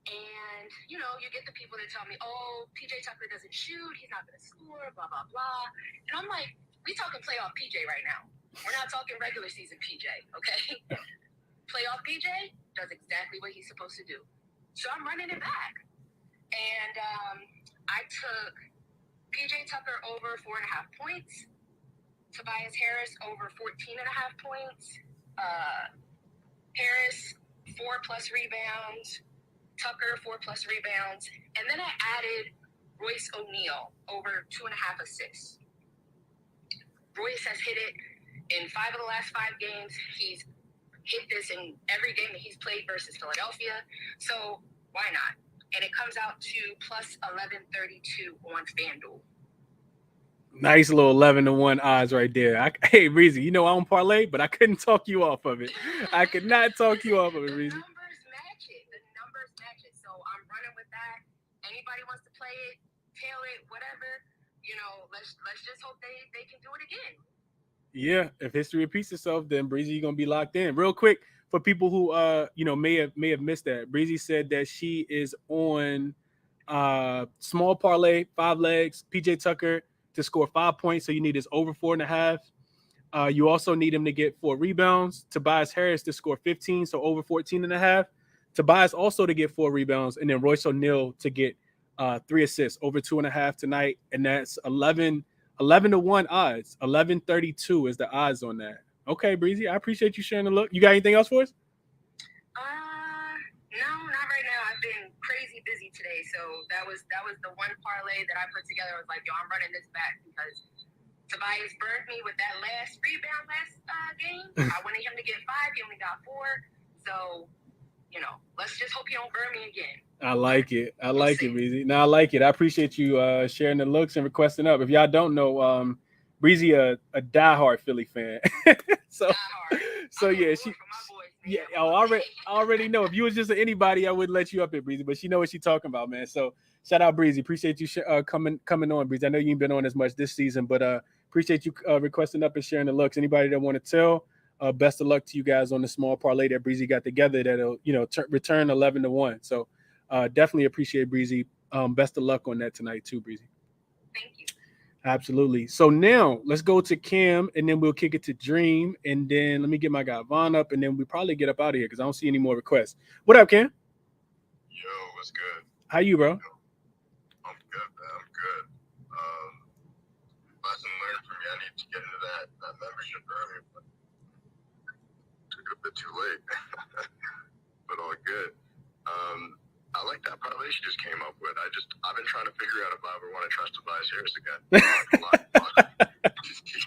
And, you get the people that tell me, oh, PJ Tucker doesn't shoot, he's not going to score, blah, blah, blah. And I'm like, we talking playoff PJ right now. We're not talking regular season PJ, okay? Playoff PJ does exactly what he's supposed to do. So I'm running it back. And I took PJ Tucker over 4.5 points, Tobias Harris over 14.5 points, Harris 4+ rebounds, Tucker 4+ rebounds, and then I added Royce O'Neal over 2.5 assists. Royce has hit it in 5 of the last 5 games. He's hit this in every game that he's played versus Philadelphia. So why not? And it comes out to plus 1132 on FanDuel. Nice little 11-1 odds right there. Hey, Breezy, I don't parlay, but I couldn't talk you off of it. I could not talk you off of it, Breezy. The numbers match it. So I'm running with that. Anybody wants to play it, tail it, whatever, let's just hope they can do it again. Yeah, if history repeats itself, then Breezy, you're gonna be locked in. Real quick, for people who may have missed that, Breezy said that she is on small parlay, 5 legs, PJ Tucker to score 5 points. So you need his over 4.5. You also need him to get 4 rebounds. Tobias Harris to score 15, so over 14.5. Tobias also to get 4 rebounds, and then Royce O'Neal to get 3 assists, over 2.5 tonight, and that's 11-1 odds. 1132 is the odds on that. Okay, Breezy, I appreciate you sharing the look. You got anything else for us? No, not right now. I've been crazy busy today, so that was the one parlay that I put together. I was like, yo, I'm running this back because Tobias burned me with that last rebound last game. I wanted him to get 5. He only got 4. So, let's just hope he don't burn me again. I like it. I like it, Breezy. No, I like it. I appreciate you sharing the looks and requesting up. If y'all don't know, Breezy a diehard Philly fan. So yeah, I already know. If you was just anybody, I wouldn't let you up here, Breezy. But she know what she's talking about, man. So shout out, Breezy. Appreciate you coming on, Breezy. I know you ain't been on as much this season, but appreciate you requesting up and sharing the looks. Anybody that want to tell, best of luck to you guys on the small parlay that Breezy got together. That'll return 11-1. So definitely appreciate Breezy. Best of luck on that tonight too, Breezy. Thank you. Absolutely. So now let's go to Cam, and then we'll kick it to Dream, and then let me get my guy Vaughn up, and then we probably get up out of here because I don't see any more requests. What up, Cam? Yo, what's good? How you, bro? I'm good, man. I'm good. Lesson learned from me. I need to get into that membership earlier, but took it a bit too late. But all good. I like that parlay she just came up with. I've been trying to figure out if I ever want to trust Tobias Harris again.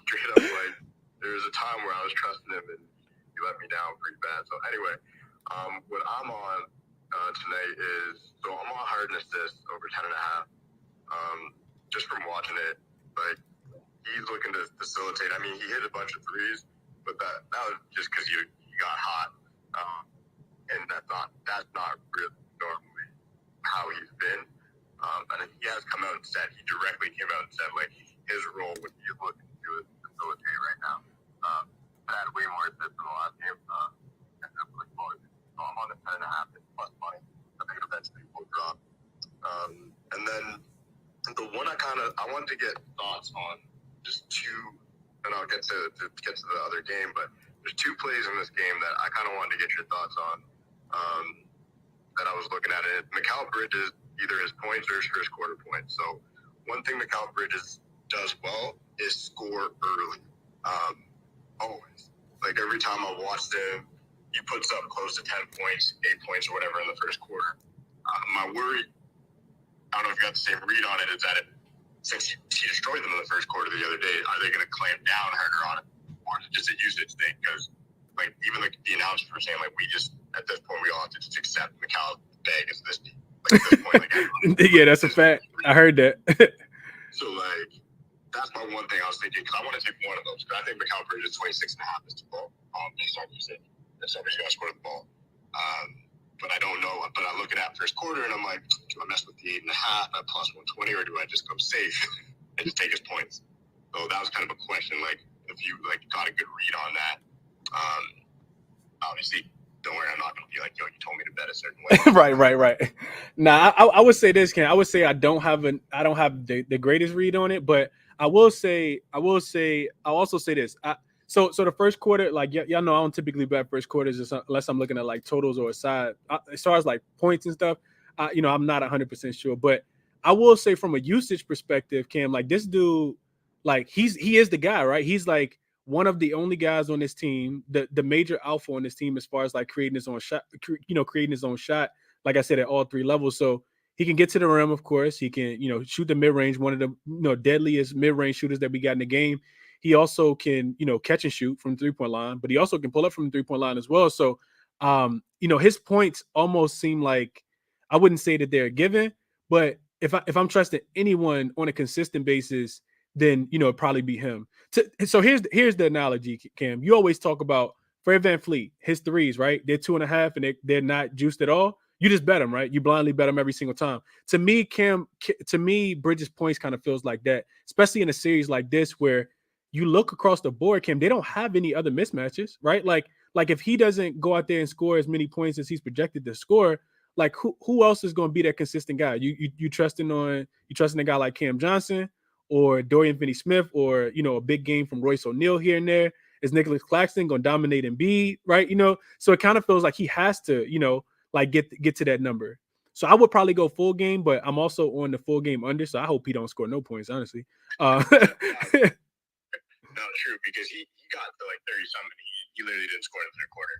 Straight up, like, there was a time where I was trusting him and he let me down pretty bad. So anyway, what I'm on tonight is, so I'm on Harden assists over 10.5. Just from watching it, like, he's looking to facilitate. I mean, he hit a bunch of threes, but that was just because you got hot, and that's not really normally how he's been. And he has come out and said, he directly came out and said, like, his role would be looking to facilitate right now. I had way more assists in the last game. So I'm on the 10.5 plus money. I think eventually will drop. And then the one I wanted to get thoughts on, just two, and I'll get to the other game, but there's two plays in this game that I kind of wanted to get your thoughts on. That I was looking at it. Mikal Bridges, either his points or his first quarter points. So one thing Mikal Bridges does well is score early. Always. Like every time I watched him, he puts up close to 10 points, 8 points, or whatever in the first quarter. My worry, I don't know if you got the same read on it, is that since he destroyed them in the first quarter the other day, are they going to clamp down harder on it? Or is it just a usage thing? Because like even like the announcers were saying, like we just at this point we all have to just accept Mikal bag as this team. Like at this point, like yeah, that's a fact. I heard that. So like that's my one thing I was thinking, because I want to take one of those, because I think Mikal Bridges 26.5 is too low. Based on usage, if somebody's going to score the ball. But I don't know. But I look at that first quarter and I'm like, do I mess with the 8.5 at plus 120, or do I just go safe and just take his points? So that was kind of a question. Like if you like got a good read on that. Obviously, don't worry, I'm not going to be like, yo, you told me to bet a certain way. right. Nah, I would say this, Ken. I would say I don't have the greatest read on it, but I'll also say this. So the first quarter, like y'all know, I don't typically bet first quarters unless I'm looking at like totals or a side. As far as like points and stuff, I'm not 100% sure, but I will say from a usage perspective, Cam, like this dude, like he is the guy, right? He's like one of the only guys on this team, the major alpha on this team as far as like creating his own shot, like I said, at all three levels. So he can get to the rim, of course. He can, shoot the mid-range, one of the deadliest mid-range shooters that we got in the game. He also can, catch and shoot from the three-point line, but he also can pull up from the three-point line as well. So, his points almost seem like, I wouldn't say that they're a given, but if I'm trusting anyone on a consistent basis, then it'd probably be him. So here's the analogy, Cam. You always talk about Fred VanVleet, his threes, right? They're 2.5 and they're not juiced at all. You just bet them, right? You blindly bet them every single time. To me, Bridges' points kind of feels like that, especially in a series like this where you look across the board, Cam, they don't have any other mismatches, right? Like if he doesn't go out there and score as many points as he's projected to score, like who else is going to be that consistent guy? You trusting a guy like Cam Johnson or Dorian Finney-Smith, or a big game from Royce O'Neal here and there? Is Nicholas Claxton going to dominate Embiid, right? So it kind of feels like he has to, like get to that number. So I would probably go full game, but I'm also on the full game under, so I hope he don't score no points, honestly. No, true, because he got to like 30-something. He literally didn't score in the third quarter,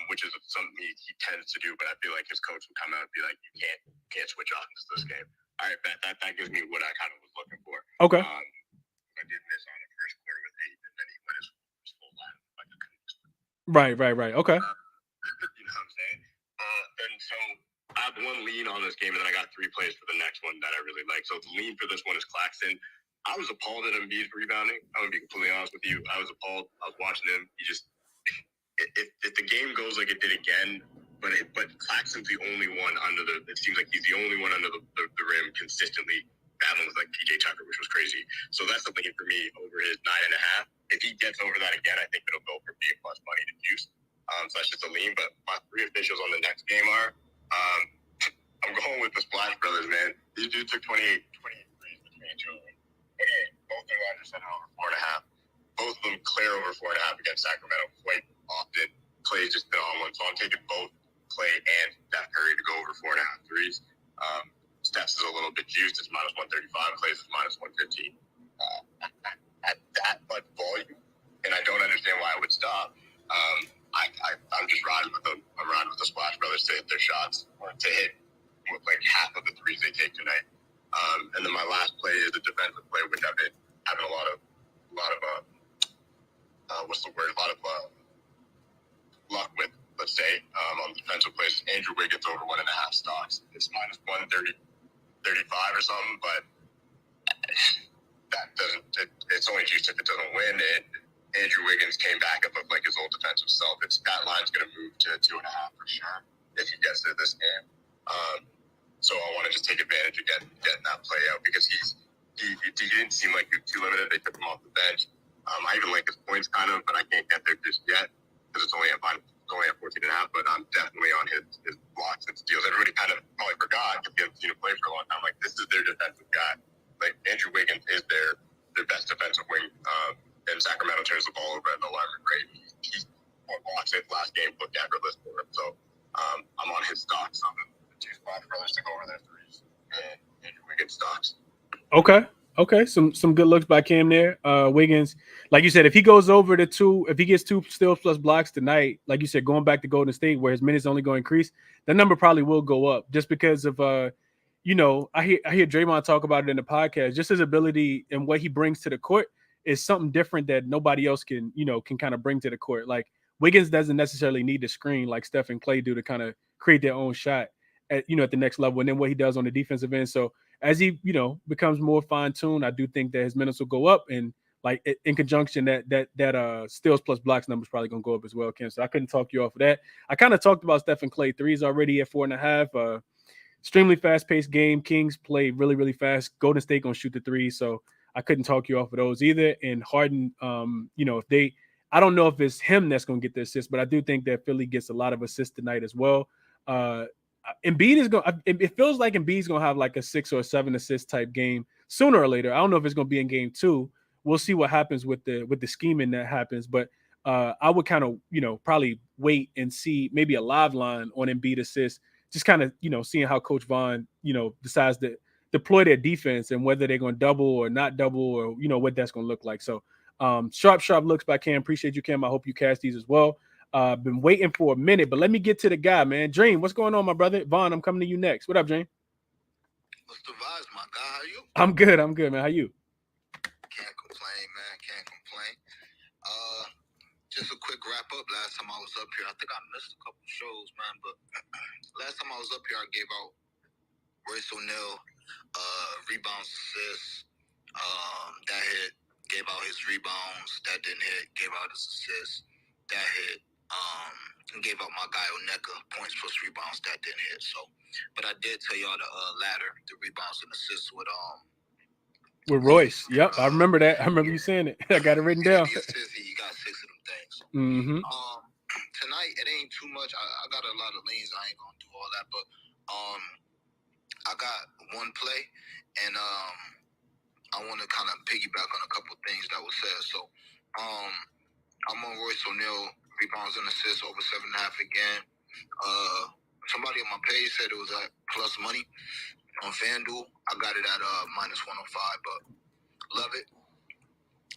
which is something he tends to do, but I feel like his coach will come out and be like, you can't switch off this game. All right, that gives me what I kind of was looking for. Okay. I did miss on the first quarter with 8, and then he went his full line. Like I couldn't explain. Right. Okay. You know what I'm saying? And so I have one lean on this game, and then I got 3 plays for the next one that I really like. So the lean for this one is Claxton. I was appalled at Embiid's rebounding. I'm going to be completely honest with you. I was appalled. I was watching him. He just if the game goes like it did again, but Claxton's the only one it seems like he's the only one under the rim consistently battling with like PJ Tucker, which was crazy. So that's the lean for me over his 9.5. If he gets over that again, I think it'll go for being plus money to juice. So that's just a lean. But my 3 officials on the next game are, I'm going with the Splash Brothers, man. These dudes took 28 threes between 2 of them. 28. Both their lines are set over 4.5. Both of them clear over 4.5 against Sacramento quite often. Clay's just been on one, so I'm taking both Clay and Steph Curry to go over 4.5 threes. Steph's is a little bit juiced. It's minus 135. Clay's is minus 115. At that much volume, and I don't understand why I would stop. I'm just riding with them. I'm riding with the Splash Brothers to hit their shots, or to hit like half of the threes they take tonight. And then my last play is a defensive play, which I've been having a lot of luck with, let's say, on defensive plays. Andrew Wiggins over 1.5 stocks. It's minus 135 or something, but that doesn't. It's only juiced if it doesn't win. And Andrew Wiggins came back and looked like his old defensive self. That line's going to move to 2.5 for sure if he gets to this game. So I want to just take advantage of getting that play out, because he didn't seem like he was too limited. They took him off the bench. I even like his points kind of, but I can't get there just yet because it's only at 14.5. But I'm definitely on his blocks and steals. Everybody kind of probably forgot because they haven't seen him play for a long time. Like, this is their defensive guy. like Andrew Wiggins is their best defensive wing. And Sacramento turns the ball over at the alignment rate. He's watched it last game, looked effortless for him. So I'm on his stocks. I'm the 2 spot for others to go over their threes. And Andrew Wiggins stocks. Okay. Some good looks by Cam there. Wiggins, like you said, if he goes over the 2, if he gets 2 steals plus blocks tonight, like you said, going back to Golden State where his minutes only going to increase, the number probably will go up just because of I hear Draymond talk about it in the podcast. Just his ability and what he brings to the court is something different that nobody else can kind of bring to the court. Like Wiggins doesn't necessarily need to screen like Steph and Clay do to kind of create their own shot at the next level, and then what he does on the defensive end. So as he, becomes more fine-tuned, I do think that his minutes will go up, and like in conjunction that steals plus blocks number is probably gonna go up as well, Ken. So I couldn't talk you off of that. I kind of talked about Stephen Clay threes already at 4.5. Extremely fast-paced game. Kings play really, really fast. Golden State gonna shoot the 3, so I couldn't talk you off of those either. And Harden, if I don't know if it's him that's gonna get the assist, but I do think that Philly gets a lot of assists tonight as well. Embiid is going. It feels like Embiid's going to have like a 6 or 7 assist type game sooner or later. I don't know if it's going to be in game 2. We'll see what happens with the scheming that happens. But I would kind of probably wait and see maybe a live line on Embiid assists, just kind of seeing how Coach Vaughn decides to deploy their defense and whether they're going to double or not double or what that's going to look like. So sharp looks by Cam. Appreciate you, Cam. I hope you cast these as well. Been waiting for a minute, but let me get to the guy, man. Dream, what's going on, my brother? Vaughn, I'm coming to you next. What up, Dream? What's the vibes, my guy? How you? I'm good, man. How you? Can't complain, man. Can't complain. Just a quick wrap up. Last time I was up here, I think I missed a couple shows, man. But last time I was up here, I gave out Royce O'Neal rebounds, assists. That hit. Gave out his rebounds. That didn't hit. Gave out his assists. That hit. And gave out my guy Oneka points plus rebounds. That didn't hit. So, but I did tell y'all the ladder, the rebounds and assists with Royce. Yep, I remember that. I remember you saying it. I got it written down. He got 6 of them things. Mm-hmm. Tonight it ain't too much. I got a lot of leans. I ain't gonna do all that, but I got one play, and I want to kind of piggyback on a couple things that was said. So, I'm on Royce O'Neal rebounds and assists over 7.5 again. Somebody on my page said it was at plus money on FanDuel. I got it at minus 105, but love it.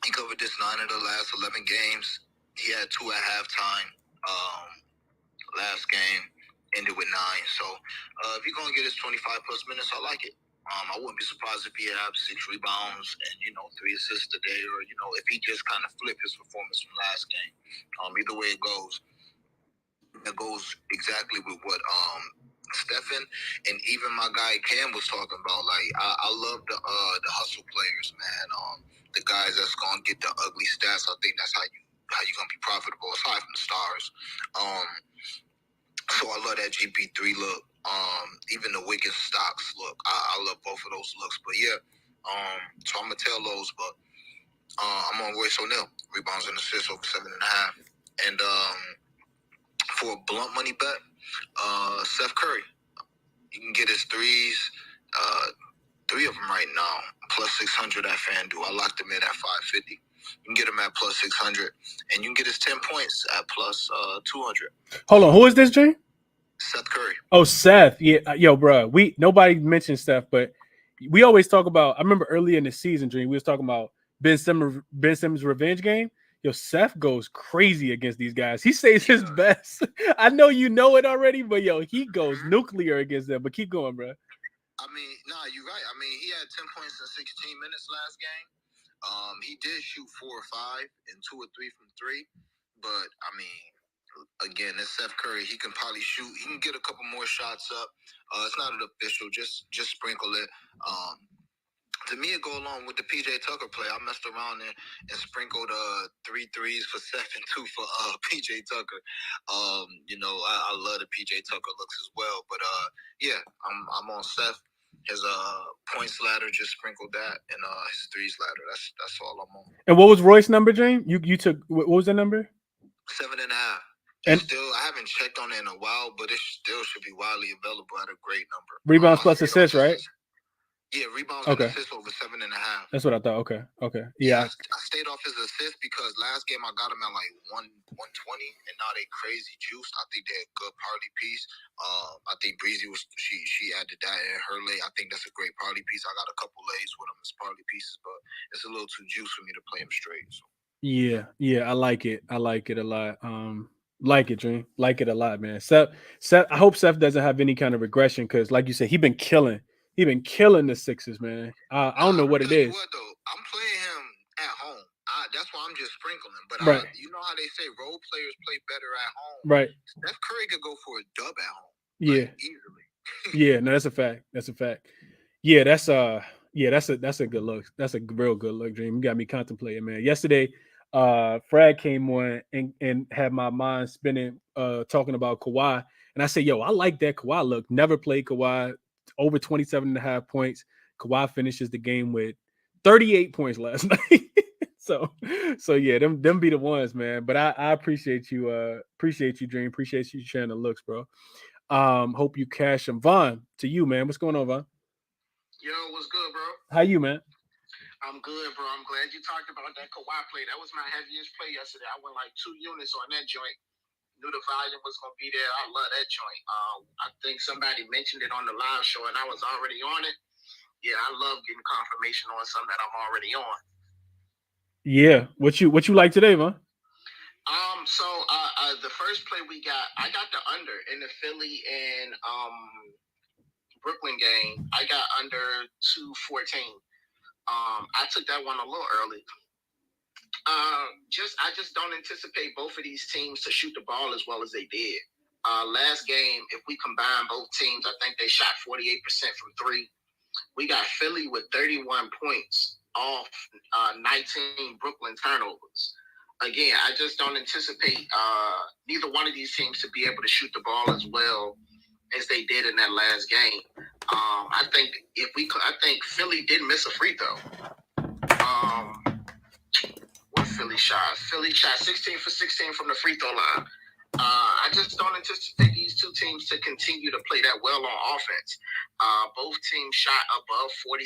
He covered this 9 of the last 11 games. He had 2 at halftime. Last game ended with 9. So if you're gonna get his 25 plus minutes, I like it. I wouldn't be surprised if he had 6 rebounds and 3 assists today, or if he just kind of flip his performance from last game. Either way it goes, that goes exactly with what Stephen and even my guy Cam was talking about. Like I love the hustle players, man. The guys that's gonna get the ugly stats. I think that's how you gonna be profitable aside from the stars. So I love that GP3 look. Even the Wiggins stocks look. I love both of those looks. But yeah, so I'm gonna tell those. But I'm on Royce O'Neal rebounds and assists over 7.5. And for a blunt money bet, Seth Curry. You can get his threes, 3 of them right now, plus 600 at FanDuel. I locked him in at 550. You can get him at plus 600, and you can get his 10 points at plus 200. Hold on, who is this, Jay? Seth Curry. Oh, Seth. Yeah, yo, bro. Nobody mentioned Seth, but we always talk about. I remember earlier in the season, Dream, we was talking about Ben Simmons' revenge game. Yo, Seth goes crazy against these guys. He says his best. I know you know it already, but yo, he goes nuclear against them. But keep going, bro. I mean, nah, you're right. I mean, he had 10 points in 16 minutes last game. He did shoot 4 or 5 and 2 or 3 from 3. But I mean, again, it's Seth Curry. He can probably shoot. He can get a couple more shots up. It's not an official. Just sprinkle it. To me, it go along with the PJ Tucker play. I messed around and sprinkled 3 threes for Seth and 2 for PJ Tucker. I love the PJ Tucker looks as well. But yeah, I'm on Seth. His points ladder, just sprinkled that, and his threes ladder. That's all I'm on. And what was Royce's number, James? You took what was that number? 7.5. And still, I haven't checked on it in a while, but it still should be widely available at a great number. Rebounds plus assists, right? Yeah, rebounds Okay. and assists over 7.5. That's what I thought. Okay. Yeah, Yeah. I stayed off his assist because last game I got him at like 120, and now they crazy juiced. I think they're a good party piece. I think Breezy she added that in her lay. I think that's a great party piece. I got a couple lays with them as party pieces, but it's a little too juice for me to play him straight. So. Yeah, I like it. I like it a lot. Like it, Dream. Like it a lot, man. Seth, I hope Seth doesn't have any kind of regression because, like you said, he been killing the Sixers, man. I don't know what it is. What though? I'm playing him at home. That's why I'm just sprinkling. But right. You know how they say role players play better at home. Right. Steph Curry could go for a dub at home. Yeah. Like, easily. Yeah. No, that's a fact. That's a fact. Yeah, that's a good look. That's a real good look, Dream. You got me contemplating, man. Yesterday, Frag came on and had my mind spinning, talking about Kawhi. And I said, yo, I like that Kawhi look. Never played Kawhi. Over 27.5 points. Kawhi finishes the game with 38 points last night. so yeah, them be the ones, man. But I appreciate you, Dream. Appreciate you sharing the looks, bro. Hope you cash them. Vaughn, to you, man. What's going on, Vaughn? Yo, what's good, bro? How you, man? I'm good, bro. I'm glad you talked about that Kawhi play. That was my heaviest play yesterday. I went like 2 units on that joint. Knew the volume was going to be there. I love that joint. I think somebody mentioned it on the live show, and I was already on it. Yeah, I love getting confirmation on something that I'm already on. Yeah. What you like today, man? So the first play we got, I got the under in the Philly and Brooklyn game. I got under 214. I took that one a little early. I just don't anticipate both of these teams to shoot the ball as well as they did. Last game, if we combine both teams, I think they shot 48% from three. We got Philly with 31 points off 19 Brooklyn turnovers. Again, I just don't anticipate neither one of these teams to be able to shoot the ball as well as they did in that last game. I think Philly did miss a free throw. What Philly shot? Philly shot 16 for 16 from the free throw line. I just don't anticipate these two teams to continue to play that well on offense. Both teams shot above 47%.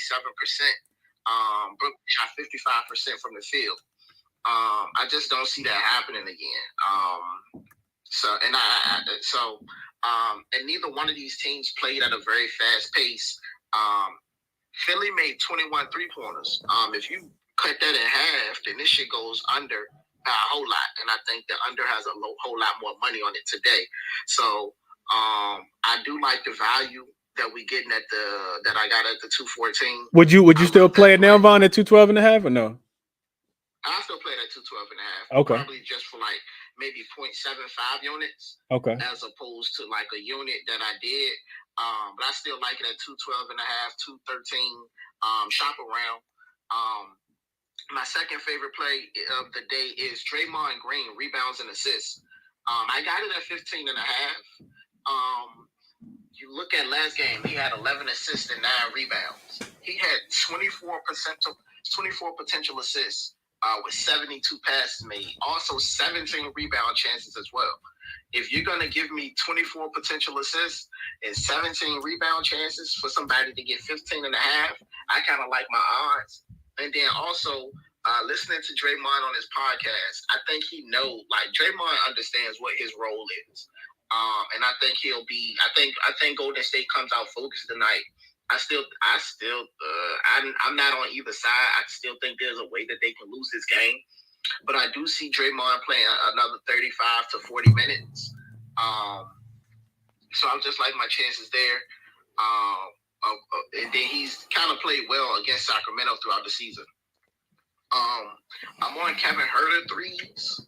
Brooklyn shot 55% from the field. I just don't see that happening again. And neither one of these teams played at a very fast pace. Philly made 21 3-pointers. If you cut that in half, then this shit goes under by a whole lot. And I think the under has a whole lot more money on it today. So I do like the value that we getting that I got at the 214. Would you still play it now, Vaughn, at 212.5 or no? I still play it at 212.5. Okay. Probably just for like maybe 0.75 units. Okay. As opposed to like a unit that I did. But I still like it at 212.5, 213. Shop around. My second favorite play of the day is Draymond Green, rebounds and assists. I got it at 15.5. You look at last game, he had 11 assists and 9 rebounds. He had 24 potential assists with 72 passes made. Also 17 rebound chances as well. If you're going to give me 24 potential assists and 17 rebound chances for somebody to get 15.5, I kind of like my odds. And then also listening to Draymond on his podcast, I think Draymond understands what his role is. And I think I think Golden State comes out focused tonight. I'm not on either side. I still think there's a way that they can lose this game. But I do see Draymond playing another 35 to 40 minutes. So I'm just like my chances there. And then he's kind of played well against Sacramento throughout the season. I'm on Kevin Huerter threes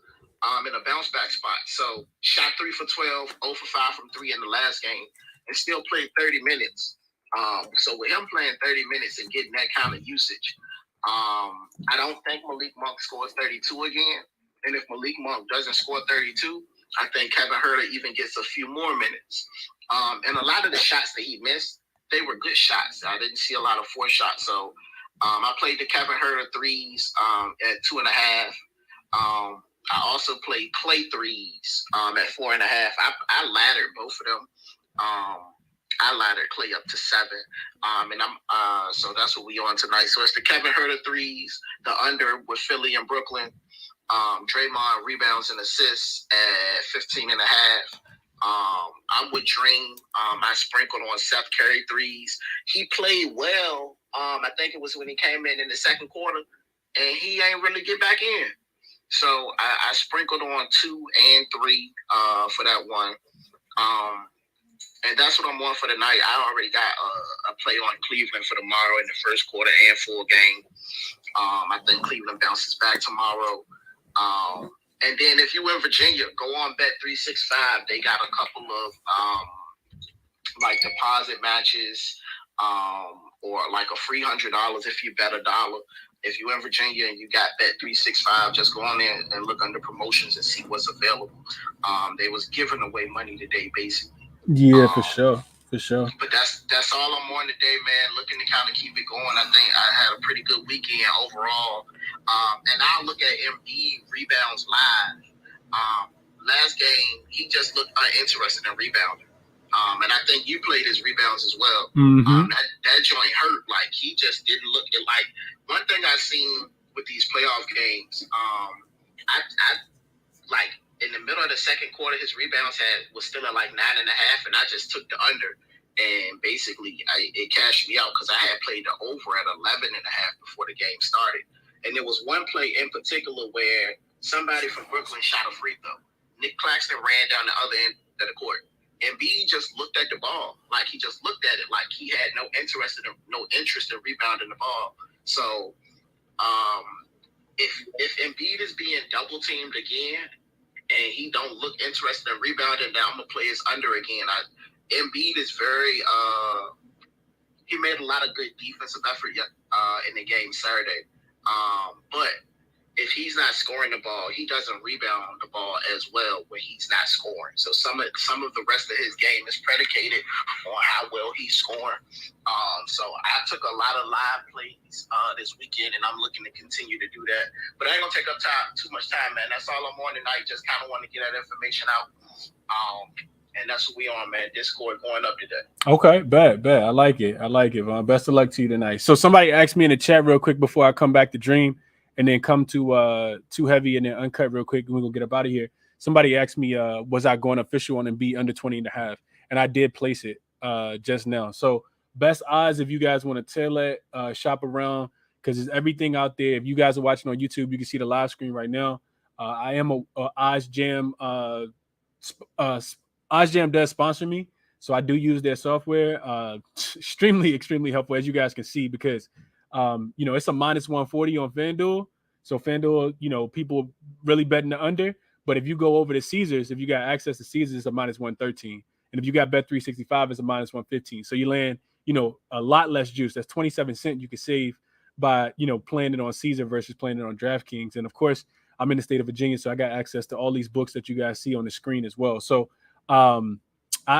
in a bounce back spot. So shot 3 for 12, 0 for 5 from 3 in the last game, and still played 30 minutes. So with him playing 30 minutes and getting that kind of usage, I don't think Malik Monk scores 32 again. And if Malik Monk doesn't score 32, I think Kevin Huerter even gets a few more minutes. And a lot of the shots that he missed, they were good shots. I didn't see a lot of forced shots. So I played the Kevin Huerter threes at 2.5. I also played Clay threes at 4.5. I laddered both of them. I laddered Clay up to 7. And I'm so that's what we on tonight. So it's the Kevin Huerter threes, the under with Philly and Brooklyn. Draymond rebounds and assists at 15.5. I'm with Dream. I sprinkled on Seth Curry threes. He played well. I think it was when he came in the second quarter, and he ain't really get back in. So I sprinkled on 2 and 3 for that one. And that's what I'm on for tonight. I already got a play on Cleveland for tomorrow in the first quarter and full game. I think Cleveland bounces back tomorrow. And then if you in Virginia, go on Bet365. They got a couple of like deposit matches, or like a free $100 if you bet $1. If you're in Virginia and you got Bet365, just go on there and look under promotions and see what's available. They was giving away money today, basically. Yeah, for sure. But that's all I'm on today, man. Looking to kind of keep it going. I think I had a pretty good weekend overall. And I'll look at Embiid rebounds live. Last game, he just looked uninterested in rebounding. And I think you played his rebounds as well. Mm-hmm. That joint hurt. Like, he just didn't look at, like, one thing I've seen with these playoff games, I like, in the middle of the second quarter, his rebounds was still at like 9.5, and I just took the under, and basically it cashed me out because I had played the over at 11.5 before the game started. And there was one play in particular where somebody from Brooklyn shot a free throw. Nick Claxton ran down the other end of the court, and B just looked at the ball, like he just looked at it like he had no interest in rebounding the ball. So if Embiid is being double teamed again, and he don't look interested in rebounding, now I'm gonna play his under again. Embiid is very he made a lot of good defensive effort in the game Saturday. But if he's not scoring the ball, he doesn't rebound the ball as well when he's not scoring. So some of the rest of his game is predicated on how well he's scoring. So I took a lot of live plays this weekend, and I'm looking to continue to do that. But I ain't gonna take up too much time, man. That's all I'm on tonight. Just kind of want to get that information out. And that's what we on, man. Discord going up today. Okay, bet. I like it, man. Best of luck to you tonight. So somebody asked me in the chat real quick before I come back to Dream, and then come to Too Heavy and then Uncut real quick, and we're gonna get up out of here. Somebody asked me, was I going official on Embiid under 20.5? And I did place it just now. So best odds if you guys want to tail it, shop around, because there's everything out there. If you guys are watching on YouTube, you can see the live screen right now. I am a Odds Jam. Odds Jam does sponsor me, so I do use their software. Extremely helpful, as you guys can see, because it's a minus 140 on FanDuel. So FanDuel, people really betting the under. But if you go over to Caesars, if you got access to Caesars, it's a minus 113. And if you got Bet365, it's a minus 115. So you land, a lot less juice. That's 27 cents you could save by, playing it on Caesar versus playing it on DraftKings. And of course, I'm in the state of Virginia, so I got access to all these books that you guys see on the screen as well. So I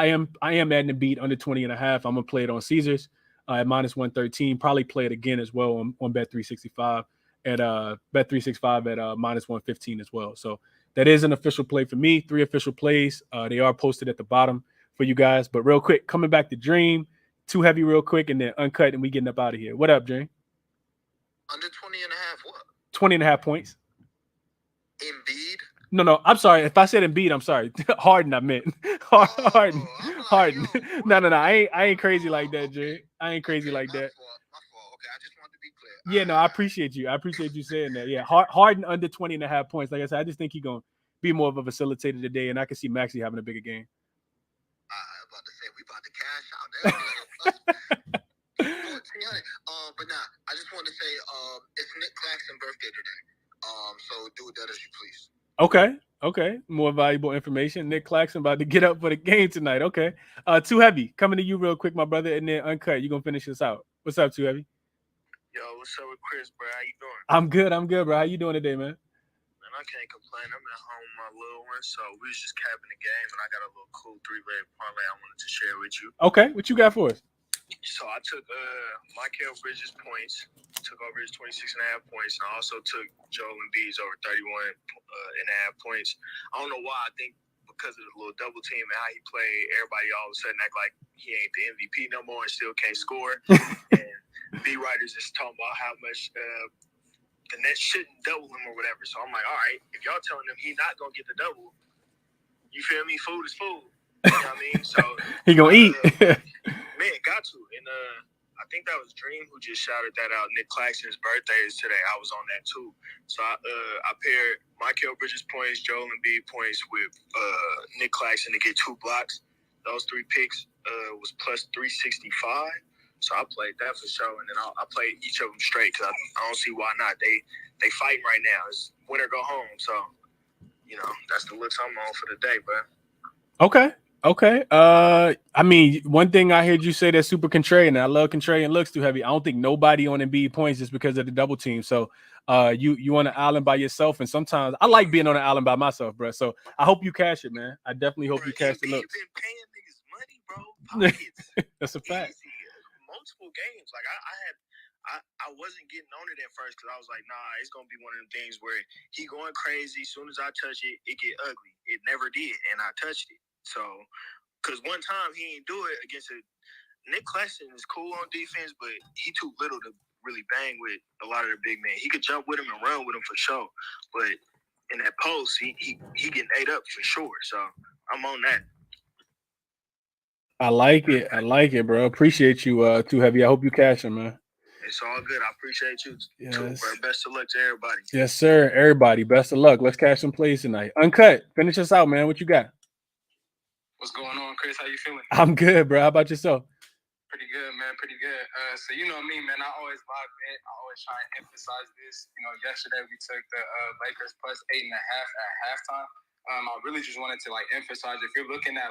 am adding the beat under 20.5. I'm gonna play it on Caesars at minus 113. Probably play it again as well on Bet365 at Bet365 at minus 115 as well. So that is an official play for me. 3 official plays. They are posted at the bottom for you guys. But real quick, coming back to Dream, Too Heavy real quick, and then Uncut, and we getting up out of here. What up, Dream? Under 20.5 what? 20.5 points. Embiid? No, I'm sorry. If I said Embiid, I'm sorry. Harden, I meant. Harden. Harden. No. I ain't crazy like that, Jay. I ain't crazy like that. My fault. Okay, I just wanted to be clear. Yeah, no, I appreciate you. I appreciate you saying that. Yeah, Harden under 20.5 points. Like I said, I just think he's going to be more of a facilitator today, and I can see Maxey having a bigger game. I was about to say, we about to cash out. But nah, I just wanted to say, it's Nick Claxton's birthday today. So do with that as you please. Okay. More valuable information. Nick Claxton about to get up for the game tonight. Okay. Too Heavy, coming to you real quick, my brother, and then Uncut. You're going to finish this out. What's up, Too Heavy? Yo, what's up with Chris, bro? How you doing? I'm good, bro. How you doing today, man? Man, I can't complain. I'm at home with my little one, so we was just capping the game, and I got a little cool 3-leg parlay I wanted to share with you. Okay, what you got for us? So I took Michael Bridges' points, took over his 26.5 points, and I also took Joel Embiid's over 31.5 points. I don't know why. I think because of the little double team and how he played, everybody all of a sudden act like he ain't the MVP no more and still can't score. And B writers is talking about how much the Nets shouldn't double him or whatever. So I'm like, all right, if y'all telling him he not gonna get the double, you feel me? Food is food. You know what I mean? So he gonna eat. Man, got to. And I think that was Dream who just shouted that out. Nick Claxton's birthday is today. I was on that too. So I paired Michael Bridges points, Joel Embiid points with Nick Claxton to get 2 blocks. Those 3 picks was plus 365. So I played that for sure. And then I played each of them straight because I don't see why not. They fighting right now. It's win or go home. So, you know, that's the looks I'm on for the day, bro. Okay. I mean, one thing I heard you say that's super contrarian, and I love contrarian looks too heavy. I don't think nobody on Embiid points just because of the double team. So you on an island by yourself, and sometimes I like being on an island by myself, bro. So I hope you cash it, man. I definitely hope you cash the looks. Been paying niggas money, bro. Pockets. That's a fact. Easy. Multiple games. Like I wasn't getting on it at first because I was like, nah, it's gonna be one of them things where he going crazy. As soon as I touch it, it get ugly. It never did, and I touched it. So, because one time he didn't do it against Nick Claxton is cool on defense, but he too little to really bang with a lot of the big men. He could jump with him and run with him for sure, but in that post, he getting ate up for sure. So I'm on that. I like it, bro. Appreciate you, Too Heavy. I hope you cash him, man. It's all good. I appreciate you too, bro. Best of luck to everybody. Yes, sir. Everybody, best of luck. Let's cash some plays tonight. Uncut. Finish us out, man. What you got? What's going on, Chris? How you feeling? I'm good, bro. How about yourself? Pretty good, man. Pretty good. So you know me, man. I always live bet. I always try and emphasize this. You know, yesterday we took the Lakers plus 8.5 at halftime. I really just wanted to emphasize if you're looking at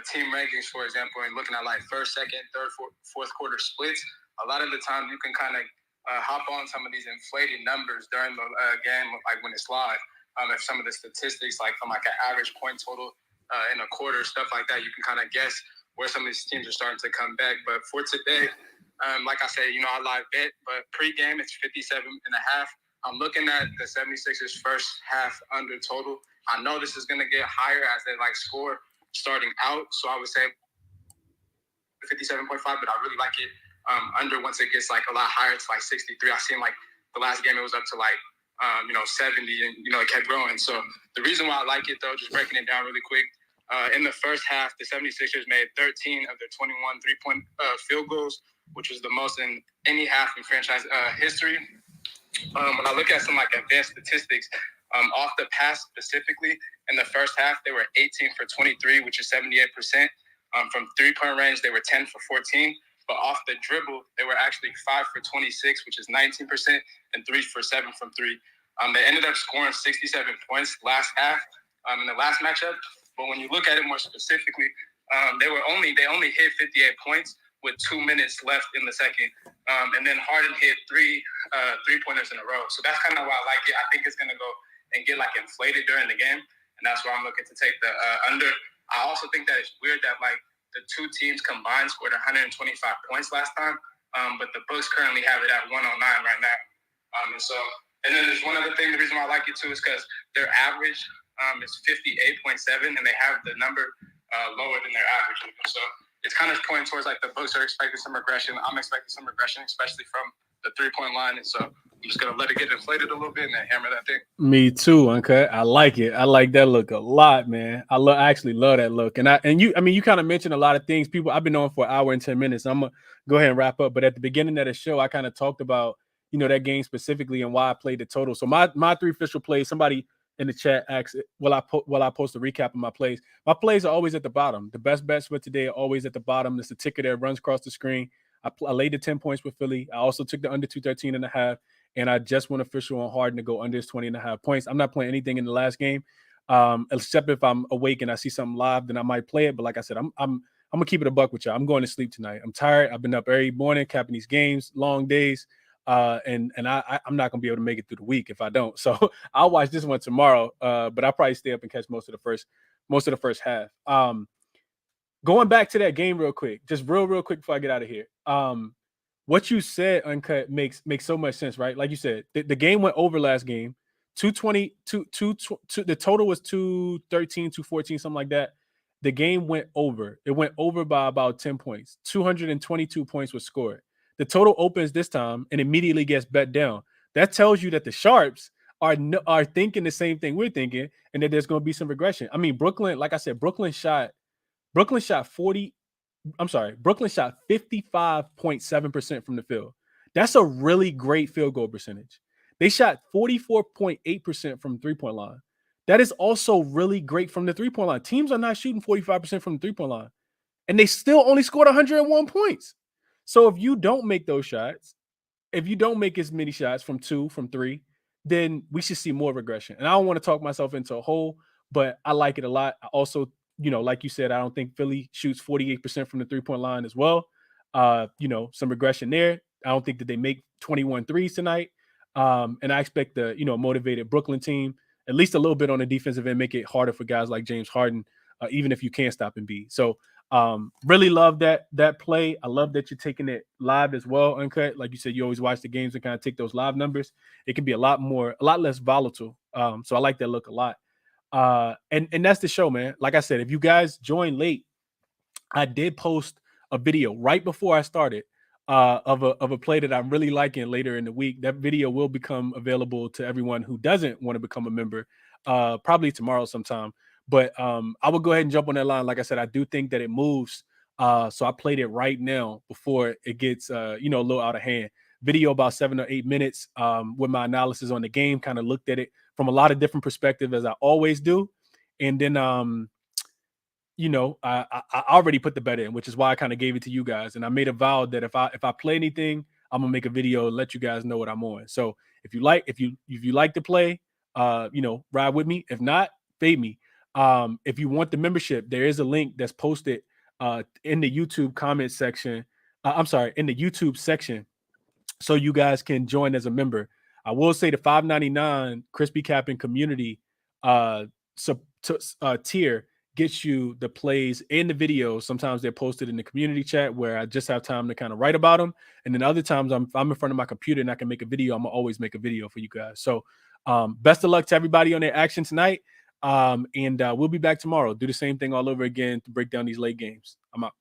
team rankings, for example, and looking at first, second, third, fourth quarter splits, a lot of the time you can kind of hop on some of these inflated numbers during the game, when it's live. If some of the statistics, from an average point total in a quarter, stuff like that, you can kind of guess where some of these teams are starting to come back. But for today, like I said, I live bet, but pre-game it's 57.5. I'm looking at the 76ers first half under total. I know this is going to get higher as they score starting out. So I would say 57.5, but I really like it under once it gets a lot higher. It's 63. I seen the last game it was up to 70, and it kept growing. So the reason why I like it though, just breaking it down really quick, in the first half, the 76ers made 13 of their 21 3-point field goals, which was the most in any half in franchise history. When I look at some advanced statistics, off the pass specifically, in the first half, they were 18 for 23, which is 78%. From 3-point range, they were 10 for 14. But off the dribble, they were actually 5 for 26, which is 19%, and 3 for 7 from 3. They ended up scoring 67 points last half in the last matchup. But when you look at it more specifically, they only hit 58 points with 2 minutes left in the second. And then Harden hit 3 3-pointers in a row. So that's kind of why I like it. I think it's going to go and get inflated during the game. And that's why I'm looking to take the under. I also think that it's weird that the two teams combined scored 125 points last time. But the Bucks currently have it at 109 right now. And then there's one other thing. The reason why I like it too is because their average is 58.7, and they have the number lower than their average. So it's kind of pointing towards the Bucks are expecting some regression. I'm expecting some regression, especially from the 3-point line. And so I'm just gonna let it get inflated a little bit and then hammer that thing. Me too, Uncut. I like it. I like that look a lot, man. I actually love that look. You kind of mentioned a lot of things. I've been on for 1 hour and 10 minutes. I'm gonna go ahead and wrap up. But at the beginning of the show, I kind of talked about that game specifically and why I played the total. So my 3 official plays. Somebody in the chat asked, will I post a recap of my plays? My plays are always at the bottom. The best bets for today are always at the bottom. There's a ticker that runs across the screen. I laid the 10 points with Philly. I also took the under 213.5, and I just went official on Harden to go under his 20.5 points. I'm not playing anything in the last game, except if I'm awake and I see something live, then I might play it. But like I said, I'm gonna keep it a buck with y'all. I'm going to sleep tonight. I'm tired. I've been up every morning capping these games, long days. And I'm not gonna be able to make it through the week if I don't. So I'll watch this one tomorrow. But I'll probably stay up and catch most of the first half. Going back to that game real quick, just real quick before I get out of here. What you said, Uncut, makes so much sense, right? Like you said, the game went over last game. 220, the total was 213, 214, something like that. The game went over. It went over by about 10 points. 222 points was scored. The total opens this time and immediately gets bet down. That tells you that the Sharps are thinking the same thing we're thinking, and that there's going to be some regression. I mean, Brooklyn, like I said, Brooklyn shot 55.7% from the field. That's a really great field goal percentage. They shot 44.8% from 3-point line. That is also really great from the 3-point line. Teams are not shooting 45% from the 3-point line, and they still only scored 101 points. So if you don't make those shots, if you don't make as many shots from 2, from 3, then we should see more regression. And I don't want to talk myself into a hole, but I like it a lot. I also, like you said, I don't think Philly shoots 48% from the 3-point line as well. Some regression there. I don't think that they make 21 threes tonight. And I expect the, motivated Brooklyn team, at least a little bit on the defensive end, make it harder for guys like James Harden, even if you can't stop Embiid. So really love that play. I love that you're taking it live as well, Uncut. Like you said, you always watch the games and kind of take those live numbers. It can be a lot less volatile. So I like that look a lot. And that's the show, man. Like I said, if you guys join late, I did post a video right before I started of a play that I'm really liking later in the week. That video will become available to everyone who doesn't want to become a member, probably tomorrow sometime. But I will go ahead and jump on that line. Like I said, I do think that it moves. So I played it right now before it gets, a little out of hand. Video about 7 or 8 minutes with my analysis on the game, kind of looked at it from a lot of different perspectives, as I always do. And then, I already put the bet in, which is why I kind of gave it to you guys. And I made a vow that if I play anything, I'm gonna make a video and let you guys know what I'm on. So if you like to play, ride with me. If not, fade me. If you want the membership, there is a link that's posted in the YouTube comment section. In the YouTube section, so you guys can join as a member. I will say the $5.99 ChrisBeCappinn Community tier gets you the plays and the videos. Sometimes they're posted in the community chat where I just have time to kind of write about them. And then other times I'm in front of my computer and I can make a video. I'm gonna always make a video for you guys. So best of luck to everybody on their action tonight. And we'll be back tomorrow. Do the same thing all over again to break down these late games. I'm out.